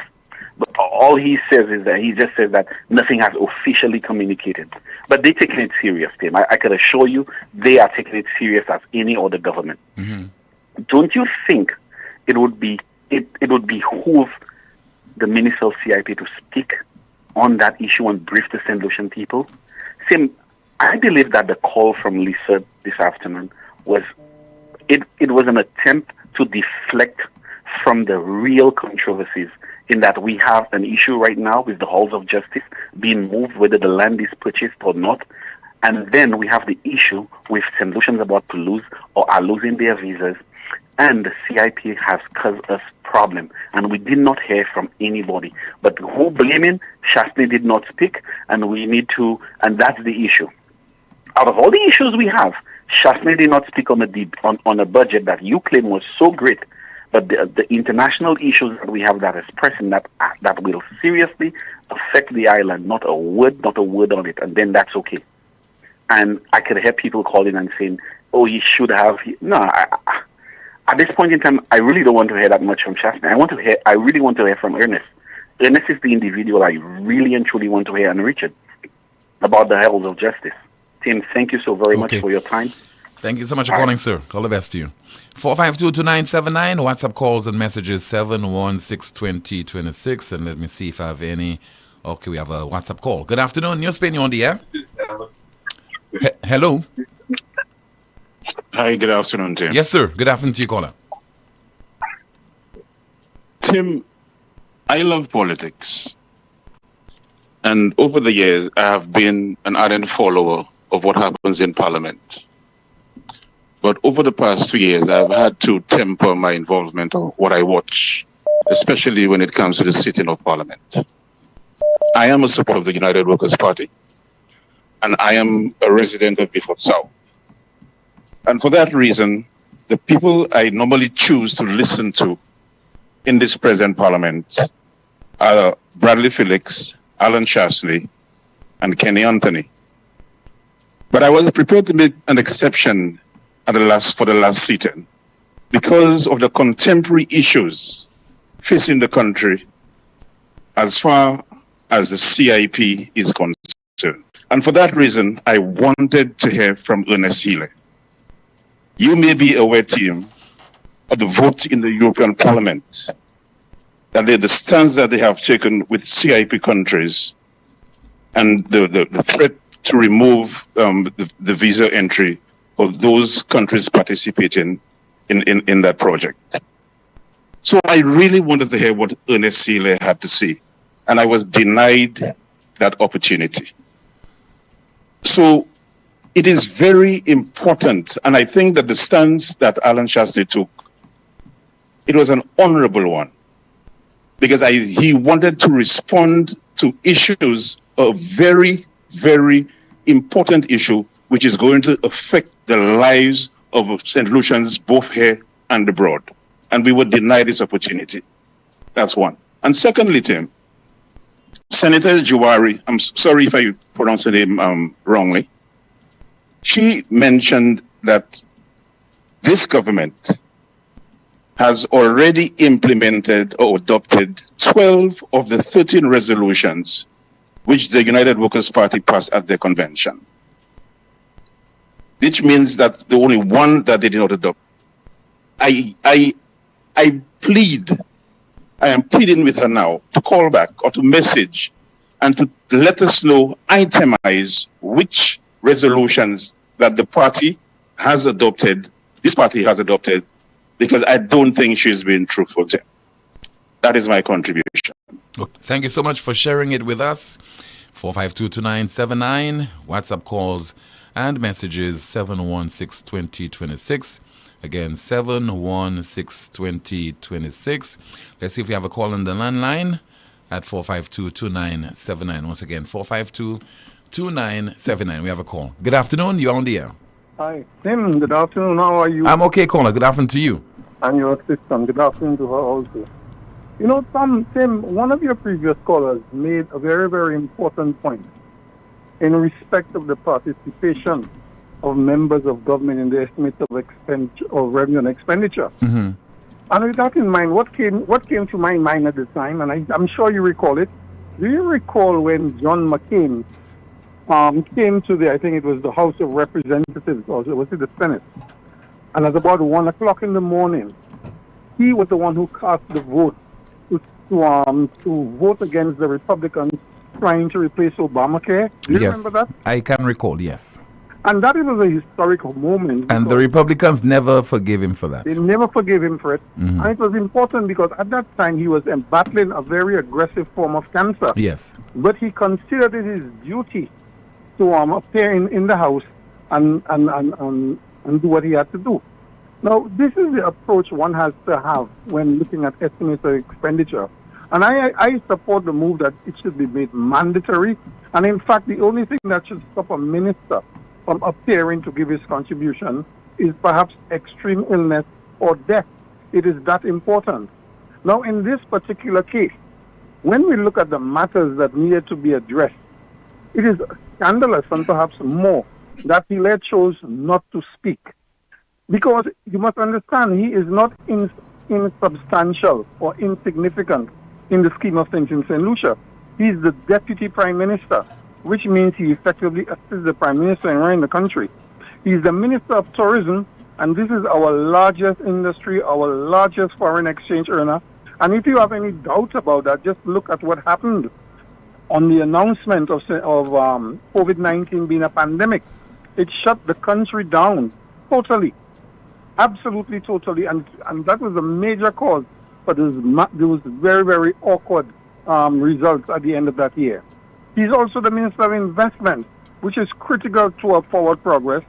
But all he says is that he just says that nothing has officially communicated. But they're taking it serious, Tim. I can assure you they are taking it serious as any other government. Mm-hmm. Don't you think it would behoove the Minister of CIP to speak on that issue and brief the St. Lucian people? Tim, I believe that the call from Lisa this afternoon was an attempt to deflect from the real controversies, in that we have an issue right now with the halls of justice being moved, whether the land is purchased or not. And then we have the issue with St. Lucians about to lose or are losing their visas. And the CIP has caused us problem. And we did not hear from anybody. But who blaming? Shastny did not speak. And we need to, and that's the issue. Out of all the issues we have, Shastny did not speak on a budget that you claim was so great. But the international issues that we have that is pressing that will seriously affect the island, not a word on it, and then that's okay. And I could hear people calling and saying, "Oh, he should have." No, at this point in time, I really don't want to hear that much from Shastny. I really want to hear from Ernest. Ernest is the individual I really and truly want to hear, and Richard, about the heralds of justice. Tim, thank you so very much for your time. Thank you so much for calling, sir. All the best to you. 452-2979, WhatsApp calls and messages 716-2026. And let me see if I have any. Okay, we have a WhatsApp call. Good afternoon. NewsSpin, you on the air? Hello. Hi, good afternoon, Tim. Yes, sir. Good afternoon to you, caller. Tim, I love politics. And over the years, I have been an ardent follower of what happens in Parliament. But over the past 3 years, I've had to temper my involvement of what I watch, especially when it comes to the sitting of Parliament. I am a supporter of the United Workers' Party, and I am a resident of Beaufort South. And for that reason, the people I normally choose to listen to in this present Parliament are Bradley Felix, Alan Shastny, and Kenny Anthony. But I was prepared to make an exception for the last sitting because of the contemporary issues facing the country as far as the CIP is concerned. And for that reason, I wanted to hear from Ernest Healy. You may be aware, Tim, of the vote in the European Parliament, that the stance that they have taken with CIP countries and the threat to remove the visa entry of those countries participating in that project. So I really wanted to hear what Ernest Healy had to say, and I was denied that opportunity. So it is very important, and I think that the stance that Alan Shastny took, it was an honorable one, because he wanted to respond to issues, a very, very important issue, which is going to affect the lives of St. Lucians, both here and abroad. And we were denied this opportunity. That's one. And secondly, Tim, Senator Jawari, I'm sorry if I pronounce her name wrongly, she mentioned that this government has already implemented or adopted 12 of the 13 resolutions which the United Workers' Party passed at their convention. Which means that the only one that they did not adopt. I am pleading with her now to call back or to message and to let us know, itemize which resolutions that the party has adopted, this party has adopted, because I don't think she's been truthful to. That is my contribution. Okay. Thank you so much for sharing it with us. 452-2979, WhatsApp calls and messages 716-2026. Again, 716-2026. Let's see if we have a call on the landline at 452-2979. Once again, 452-2979. We have a call. Good afternoon. You're on the air. Hi, Tim. Good afternoon. How are you? I'm okay, caller. Good afternoon to you. And your assistant. Good afternoon to her also. You know, Tim, one of your previous callers made a very, very important point in respect of the participation of members of government in the estimate of revenue and expenditure. Mm-hmm. And with that in mind, what came to my mind at the time, and I'm sure you recall it. Do you recall when John McCain came to I think it was the House of Representatives, or was it the Senate? And at about 1 o'clock in the morning, he was the one who cast the vote to vote against the Republicans trying to replace Obamacare. Do you remember that? I can recall, yes. And that was a historical moment. And the Republicans never forgave him for that. They never forgave him for it. Mm-hmm. And it was important because at that time he was battling a very aggressive form of cancer. Yes. But he considered it his duty to appear in the House and do what he had to do. Now, this is the approach one has to have when looking at estimates of expenditure. And I support the move that it should be made mandatory. And in fact, the only thing that should stop a minister from appearing to give his contribution is perhaps extreme illness or death. It is that important. Now, in this particular case, when we look at the matters that needed to be addressed, it is scandalous and perhaps more that Hilaire chose not to speak. Because you must understand, he is not insubstantial or insignificant in the scheme of things in St. Lucia. He is the Deputy Prime Minister, which means he effectively assists the Prime Minister in running the country. He is the Minister of Tourism, and this is our largest industry, our largest foreign exchange earner. And if you have any doubt about that, just look at what happened on the announcement of COVID-19 being a pandemic. It shut the country down totally, absolutely totally, and that was a major cause for those very, very awkward results at the end of that year. He's also the Minister of Investment, which is critical to our forward progress.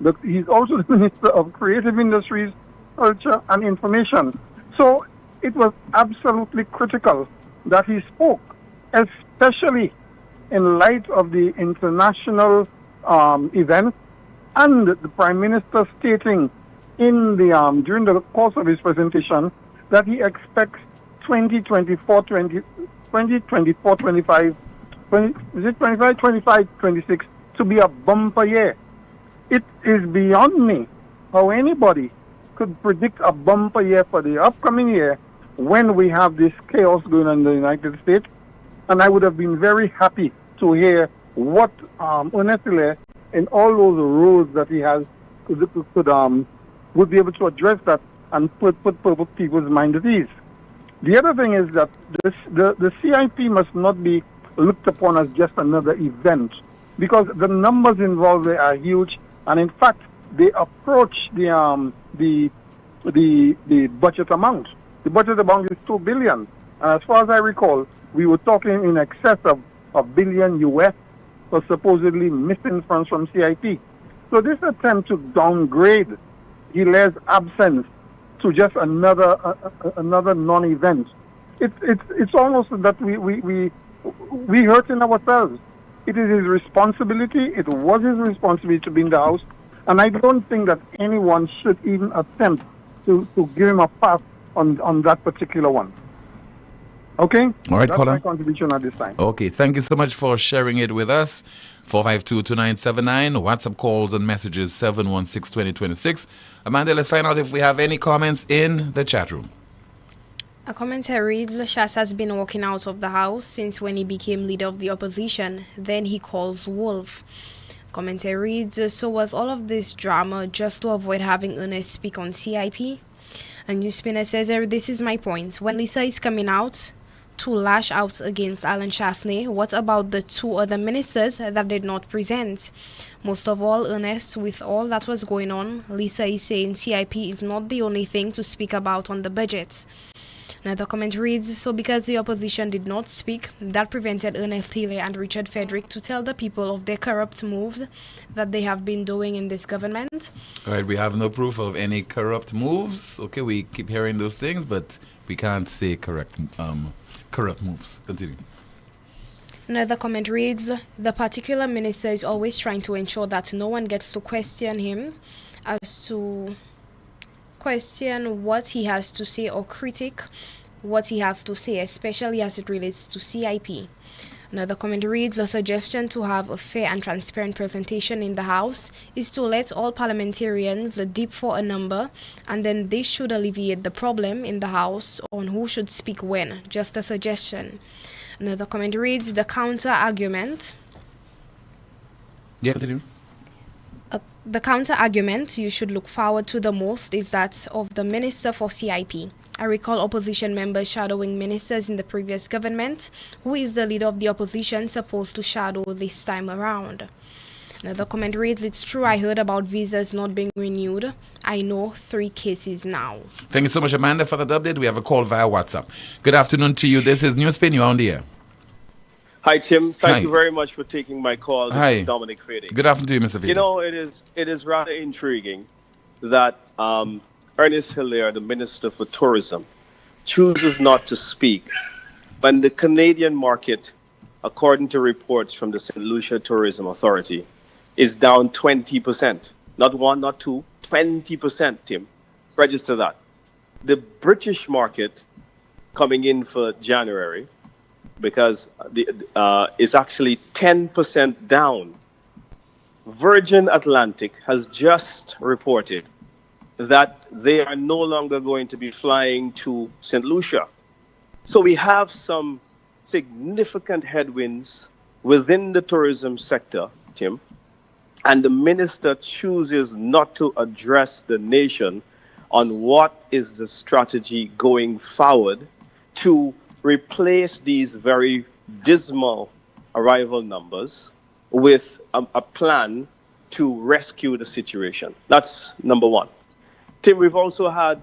But he's also the Minister of Creative Industries, Culture and Information. So it was absolutely critical that he spoke, especially in light of the international events and the Prime Minister stating in the during the course of his presentation that he expects 2024-25 to be a bumper year. It is beyond me how anybody could predict a bumper year for the upcoming year when we have this chaos going on in the United States. And I would have been very happy to hear what Ernest Hilaire, in all those roles that he has, would be able to address that and put people's mind at ease. The other thing is that the CIP must not be looked upon as just another event, because the numbers involved there are huge, and in fact they approach the budget amount. The budget amount is $2 billion, and as far as I recall, we were talking in excess of $1 billion US for supposedly missing funds from CIP. So this attempt to downgrade Hilaire's absence to just another non-event, it's almost that we hurting ourselves. It is his responsibility. It was his responsibility to be in the House, and I don't think that anyone should even attempt to give him a pass on that particular one. Okay? All right, that's caller. my contribution at this time. Okay, thank you so much for sharing it with us. 452-2979, WhatsApp calls and messages 716-2026. Amanda, let's find out if we have any comments in the chat room. A commenter reads, Shas has been walking out of the House since when he became leader of the opposition. Then he calls Wolf. Commenter reads, so was all of this drama just to avoid having Ernest speak on CIP? And NewsSpin says, this is my point. When Lisa is coming out to lash out against Alan Chasney, what about the two other ministers that did not present? Most of all, Ernest, with all that was going on, Lisa is saying CIP is not the only thing to speak about on the budget. Another comment reads, so because the opposition did not speak, that prevented Ernest Hilaire and Richard Frederick to tell the people of their corrupt moves that they have been doing in this government. All right, we have no proof of any corrupt moves. Okay, we keep hearing those things, but we can't say corrupt moves. Continue. Another comment reads, the particular minister is always trying to ensure that no one gets to question him as to question what he has to say or critique what he has to say, especially as it relates to CIP. Another comment reads, the suggestion to have a fair and transparent presentation in the House is to let all parliamentarians dip for a number, and then this should alleviate the problem in the House on who should speak when. Just a suggestion. Another comment reads, the counter-argument. Yeah, continue. The counter-argument you should look forward to the most is that of the Minister for CIP. I recall opposition members shadowing ministers in the previous government. Who is the leader of the opposition supposed to shadow this time around? Another comment reads, it's true I heard about visas not being renewed. I know 3 cases now. Thank you so much, Amanda, for that update. We have a call via WhatsApp. Good afternoon to you. This is NewsSpin. You're on the air. Hi, Tim. Thank Hi. you very much for taking my call. This Hi. is Dominic Fady. Good afternoon to you, Mr. Fady. You know, it is rather intriguing that Ernest Hilaire, the Minister for Tourism, chooses not to speak when the Canadian market, according to reports from the St. Lucia Tourism Authority, is down 20%. Not one, not two, 20%, Tim. Register that. The British market coming in for January, because is actually 10% down. Virgin Atlantic has just reported that they are no longer going to be flying to St. Lucia. So we have some significant headwinds within the tourism sector, Tim, and the minister chooses not to address the nation on what is the strategy going forward to replace these very dismal arrival numbers with a plan to rescue the situation. That's number one. Tim, we've also had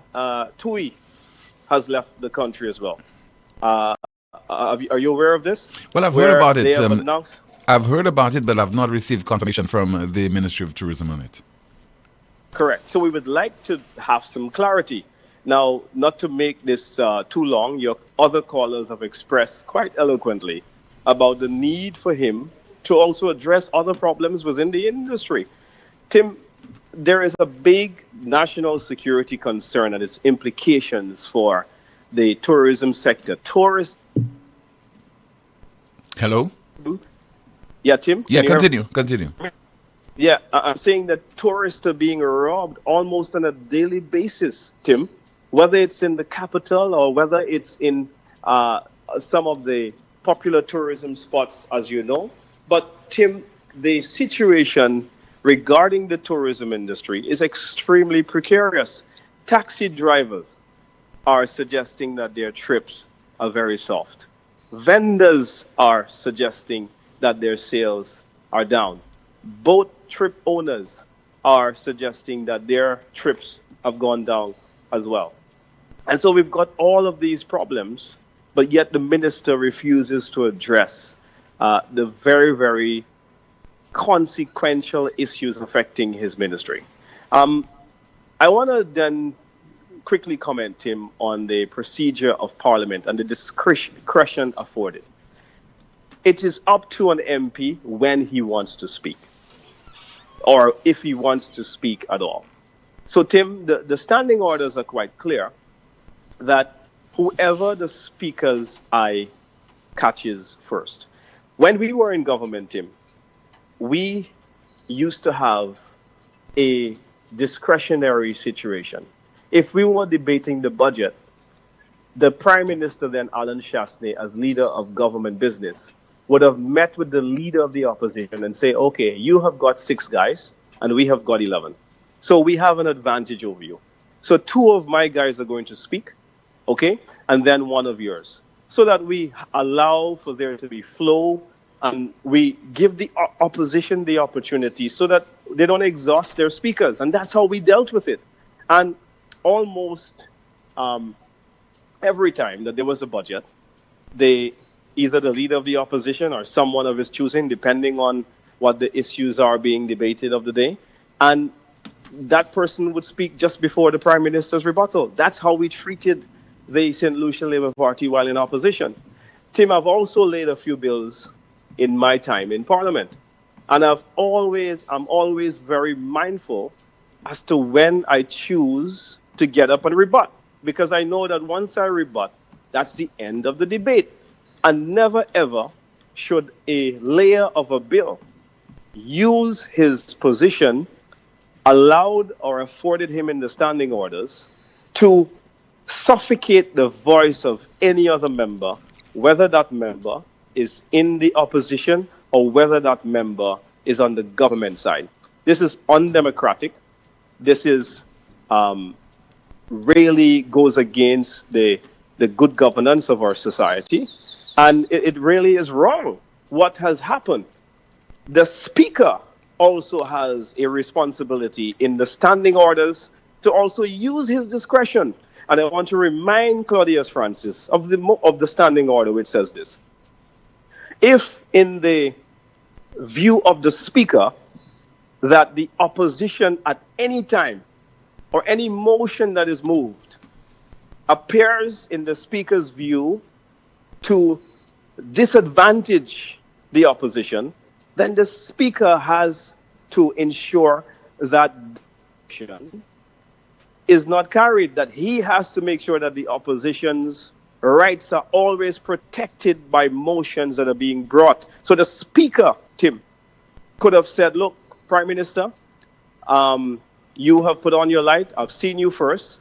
TUI has left the country as well. Are you aware of this? Well, I've heard about it. I've heard about it, but I've not received confirmation from the Ministry of Tourism on it. Correct. So we would like to have some clarity. Now, not to make this too long, your other callers have expressed quite eloquently about the need for him to also address other problems within the industry. Tim, there is a big national security concern and its implications for the tourism sector. Hello? Yeah, Tim? Yeah, continue. Yeah, I'm saying that tourists are being robbed almost on a daily basis, Tim, whether it's in the capital or whether it's in some of the popular tourism spots, as you know. But, Tim, the situation regarding the tourism industry is extremely precarious. Taxi drivers are suggesting that their trips are very soft. Vendors are suggesting that their sales are down. Boat trip owners are suggesting that their trips have gone down as well. And so we've got all of these problems, but yet the minister refuses to address the very, very consequential issues affecting his ministry. I want to then quickly comment, Tim, on the procedure of Parliament and the discretion afforded. It is up to an MP when he wants to speak, or if he wants to speak at all. So, Tim, the standing orders are quite clear that whoever the speaker's eye catches first. When we were in government, Tim, we used to have a discretionary situation. If we were debating the budget, the Prime Minister then, Alan Shastney, as leader of government business, would have met with the leader of the opposition and say, okay, you have got 6 guys and we have got 11. So we have an advantage over you. So 2 of my guys are going to speak, okay, and then 1 of yours. So that we allow for there to be flow and we give the opposition the opportunity so that they don't exhaust their speakers. And that's how we dealt with it. And almost every time that there was a budget, either the leader of the opposition or someone of his choosing, depending on what the issues are being debated of the day, and that person would speak just before the Prime Minister's rebuttal. That's how we treated the St. Lucia Labour Party while in opposition. Tim, I've also laid a few bills in my time in Parliament, and I'm always very mindful as to when I choose to get up and rebut, because I know that once I rebut, that's the end of the debate. And never ever should a layer of a bill use his position allowed or afforded him in the standing orders to suffocate the voice of any other member, whether that member is in the opposition or whether that member is on the government side. This is undemocratic. This is really goes against the good governance of our society. And it really is wrong what has happened. The Speaker also has a responsibility in the standing orders to also use his discretion. And I want to remind Claudius Francis of the standing order which says this. if in the view of the Speaker that the opposition at any time or any motion that is moved appears in the Speaker's view to disadvantage the opposition, then the Speaker has to ensure that motion is not carried, that he has to make sure that the opposition's rights are always protected by motions that are being brought. So the Speaker, Tim, could have said, look, Prime Minister, you have put on your light, I've seen you first.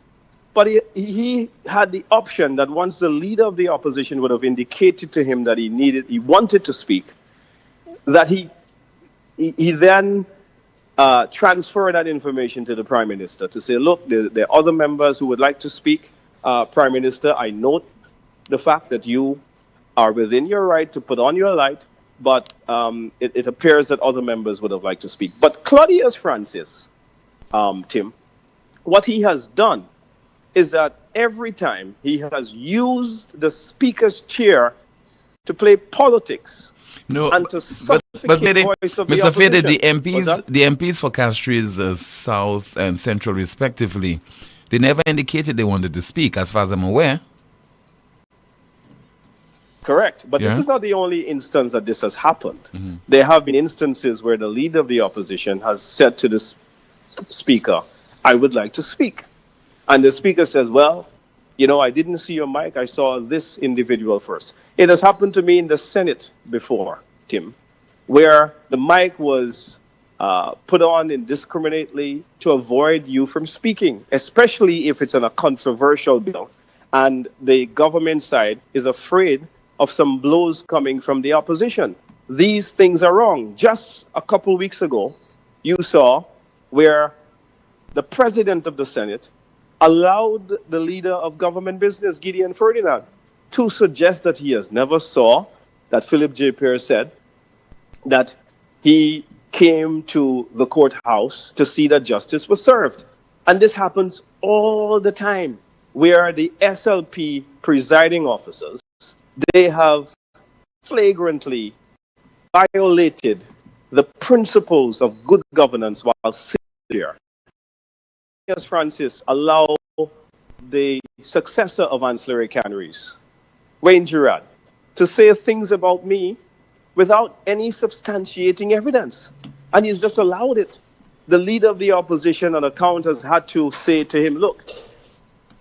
But he had the option that once the leader of the opposition would have indicated to him that he wanted to speak, that he then transfer that information to the Prime Minister to say, look, there are other members who would like to speak. Prime Minister, I note the fact that you are within your right to put on your light, but it appears that other members would have liked to speak. But Claudius Francis, Tim, what he has done is that every time he has used the Speaker's chair to play politics. No, and to but voice of Mr. Fede, the opposition. MPs for Castries South and Central respectively, they never indicated they wanted to speak, as far as I'm aware. Correct, but this is not the only instance that this has happened. There have been instances where the leader of the opposition has said to the Speaker, I would like to speak. And the Speaker says, well, you know, I didn't see your mic. I saw this individual first. It has happened to me in the Senate before, Tim, where the mic was put on indiscriminately to avoid you from speaking, especially if it's on a controversial bill and the government side is afraid of some blows coming from the opposition. These things are wrong. Just a couple weeks ago, you saw where the president of the Senate allowed the leader of government business, Gideon Ferdinand, to suggest that he has never saw that Philip J. Pierce said that he came to the courthouse to see that justice was served. And this happens all the time, where the SLP presiding officers, they have flagrantly violated the principles of good governance while sitting there. As Francis allow the successor of ancillary canneries, Wayne Girard, to say things about me without any substantiating evidence. And he's just allowed it. The leader of the opposition on account has had to say to him, look,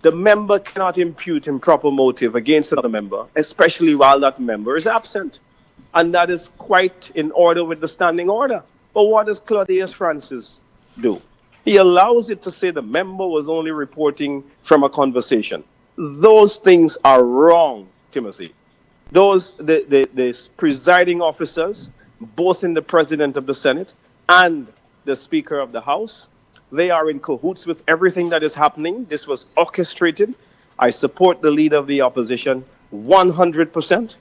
the member cannot impute improper motive against another member, especially while that member is absent. And that is quite in order with the standing order. But what does Claudius Francis do? He allows it to say the member was only reporting from a conversation. Those things are wrong, Timothy. The presiding officers, both in the President of the Senate and the Speaker of the House, they are in cahoots with everything that is happening. This was orchestrated. I support the leader of the opposition 100%.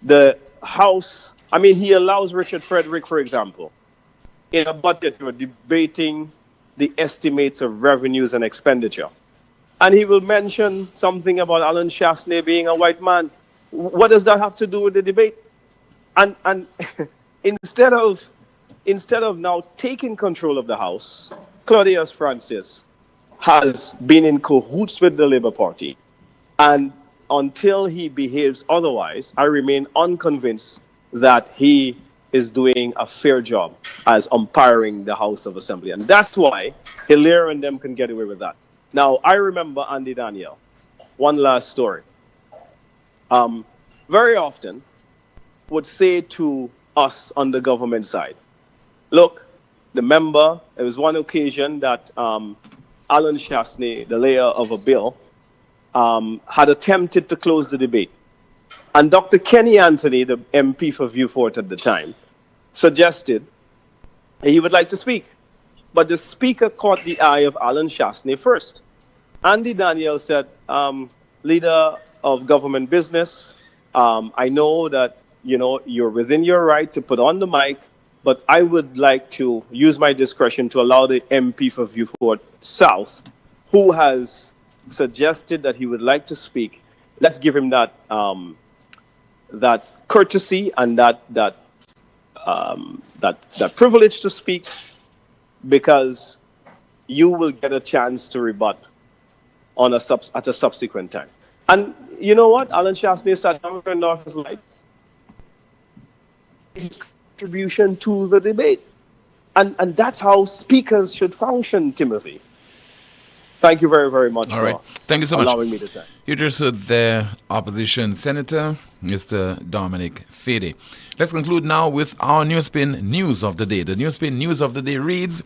The House, I mean, he allows Richard Frederick, for example, in a budget, you're debating the estimates of revenues and expenditure. And he will mention something about Alan Chasney being a white man. What does that have to do with the debate? And instead of now taking control of the House, Claudius Francis has been in cahoots with the Labour Party. And until he behaves otherwise, I remain unconvinced that he is doing a fair job as umpiring the House of Assembly. And that's why Hilaire and them can get away with that. Now, I remember Andy Daniel. One last story. Very often would say to us on the government side, look, the member, there was one occasion that Alan Chasney, the layer of a bill, had attempted to close the debate. And Dr. Kenny Anthony, the MP for Viewfort at the time, suggested he would like to speak. But the Speaker caught the eye of Alan Chasney first. Andy Daniel said, leader of government business, I know that you're within your right to put on the mic, but I would like to use my discretion to allow the MP for Viewfort South, who has suggested that he would like to speak. Let's give him that that courtesy and that privilege to speak, because you will get a chance to rebut at a subsequent time. And you know what? Alan Shastney sat down and off his light. His contribution to the debate. And that's how speakers should function, Timothy. Thank you very, very much. All right. Thank you so much. Allowing me the time. You just heard the opposition senator, Mr. Dominic Fede. Let's conclude now with our NewsSpin news of the day. The NewsSpin news of the day reads,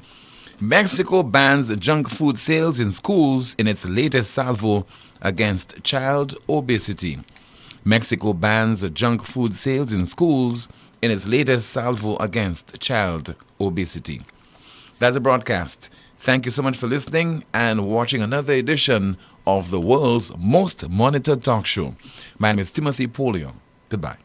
Mexico bans junk food sales in schools in its latest salvo against child obesity. Mexico bans junk food sales in schools in its latest salvo against child obesity. That's a broadcast. Thank you so much for listening and watching another edition of the world's most monitored talk show. My name is Timothy Poleon. Goodbye.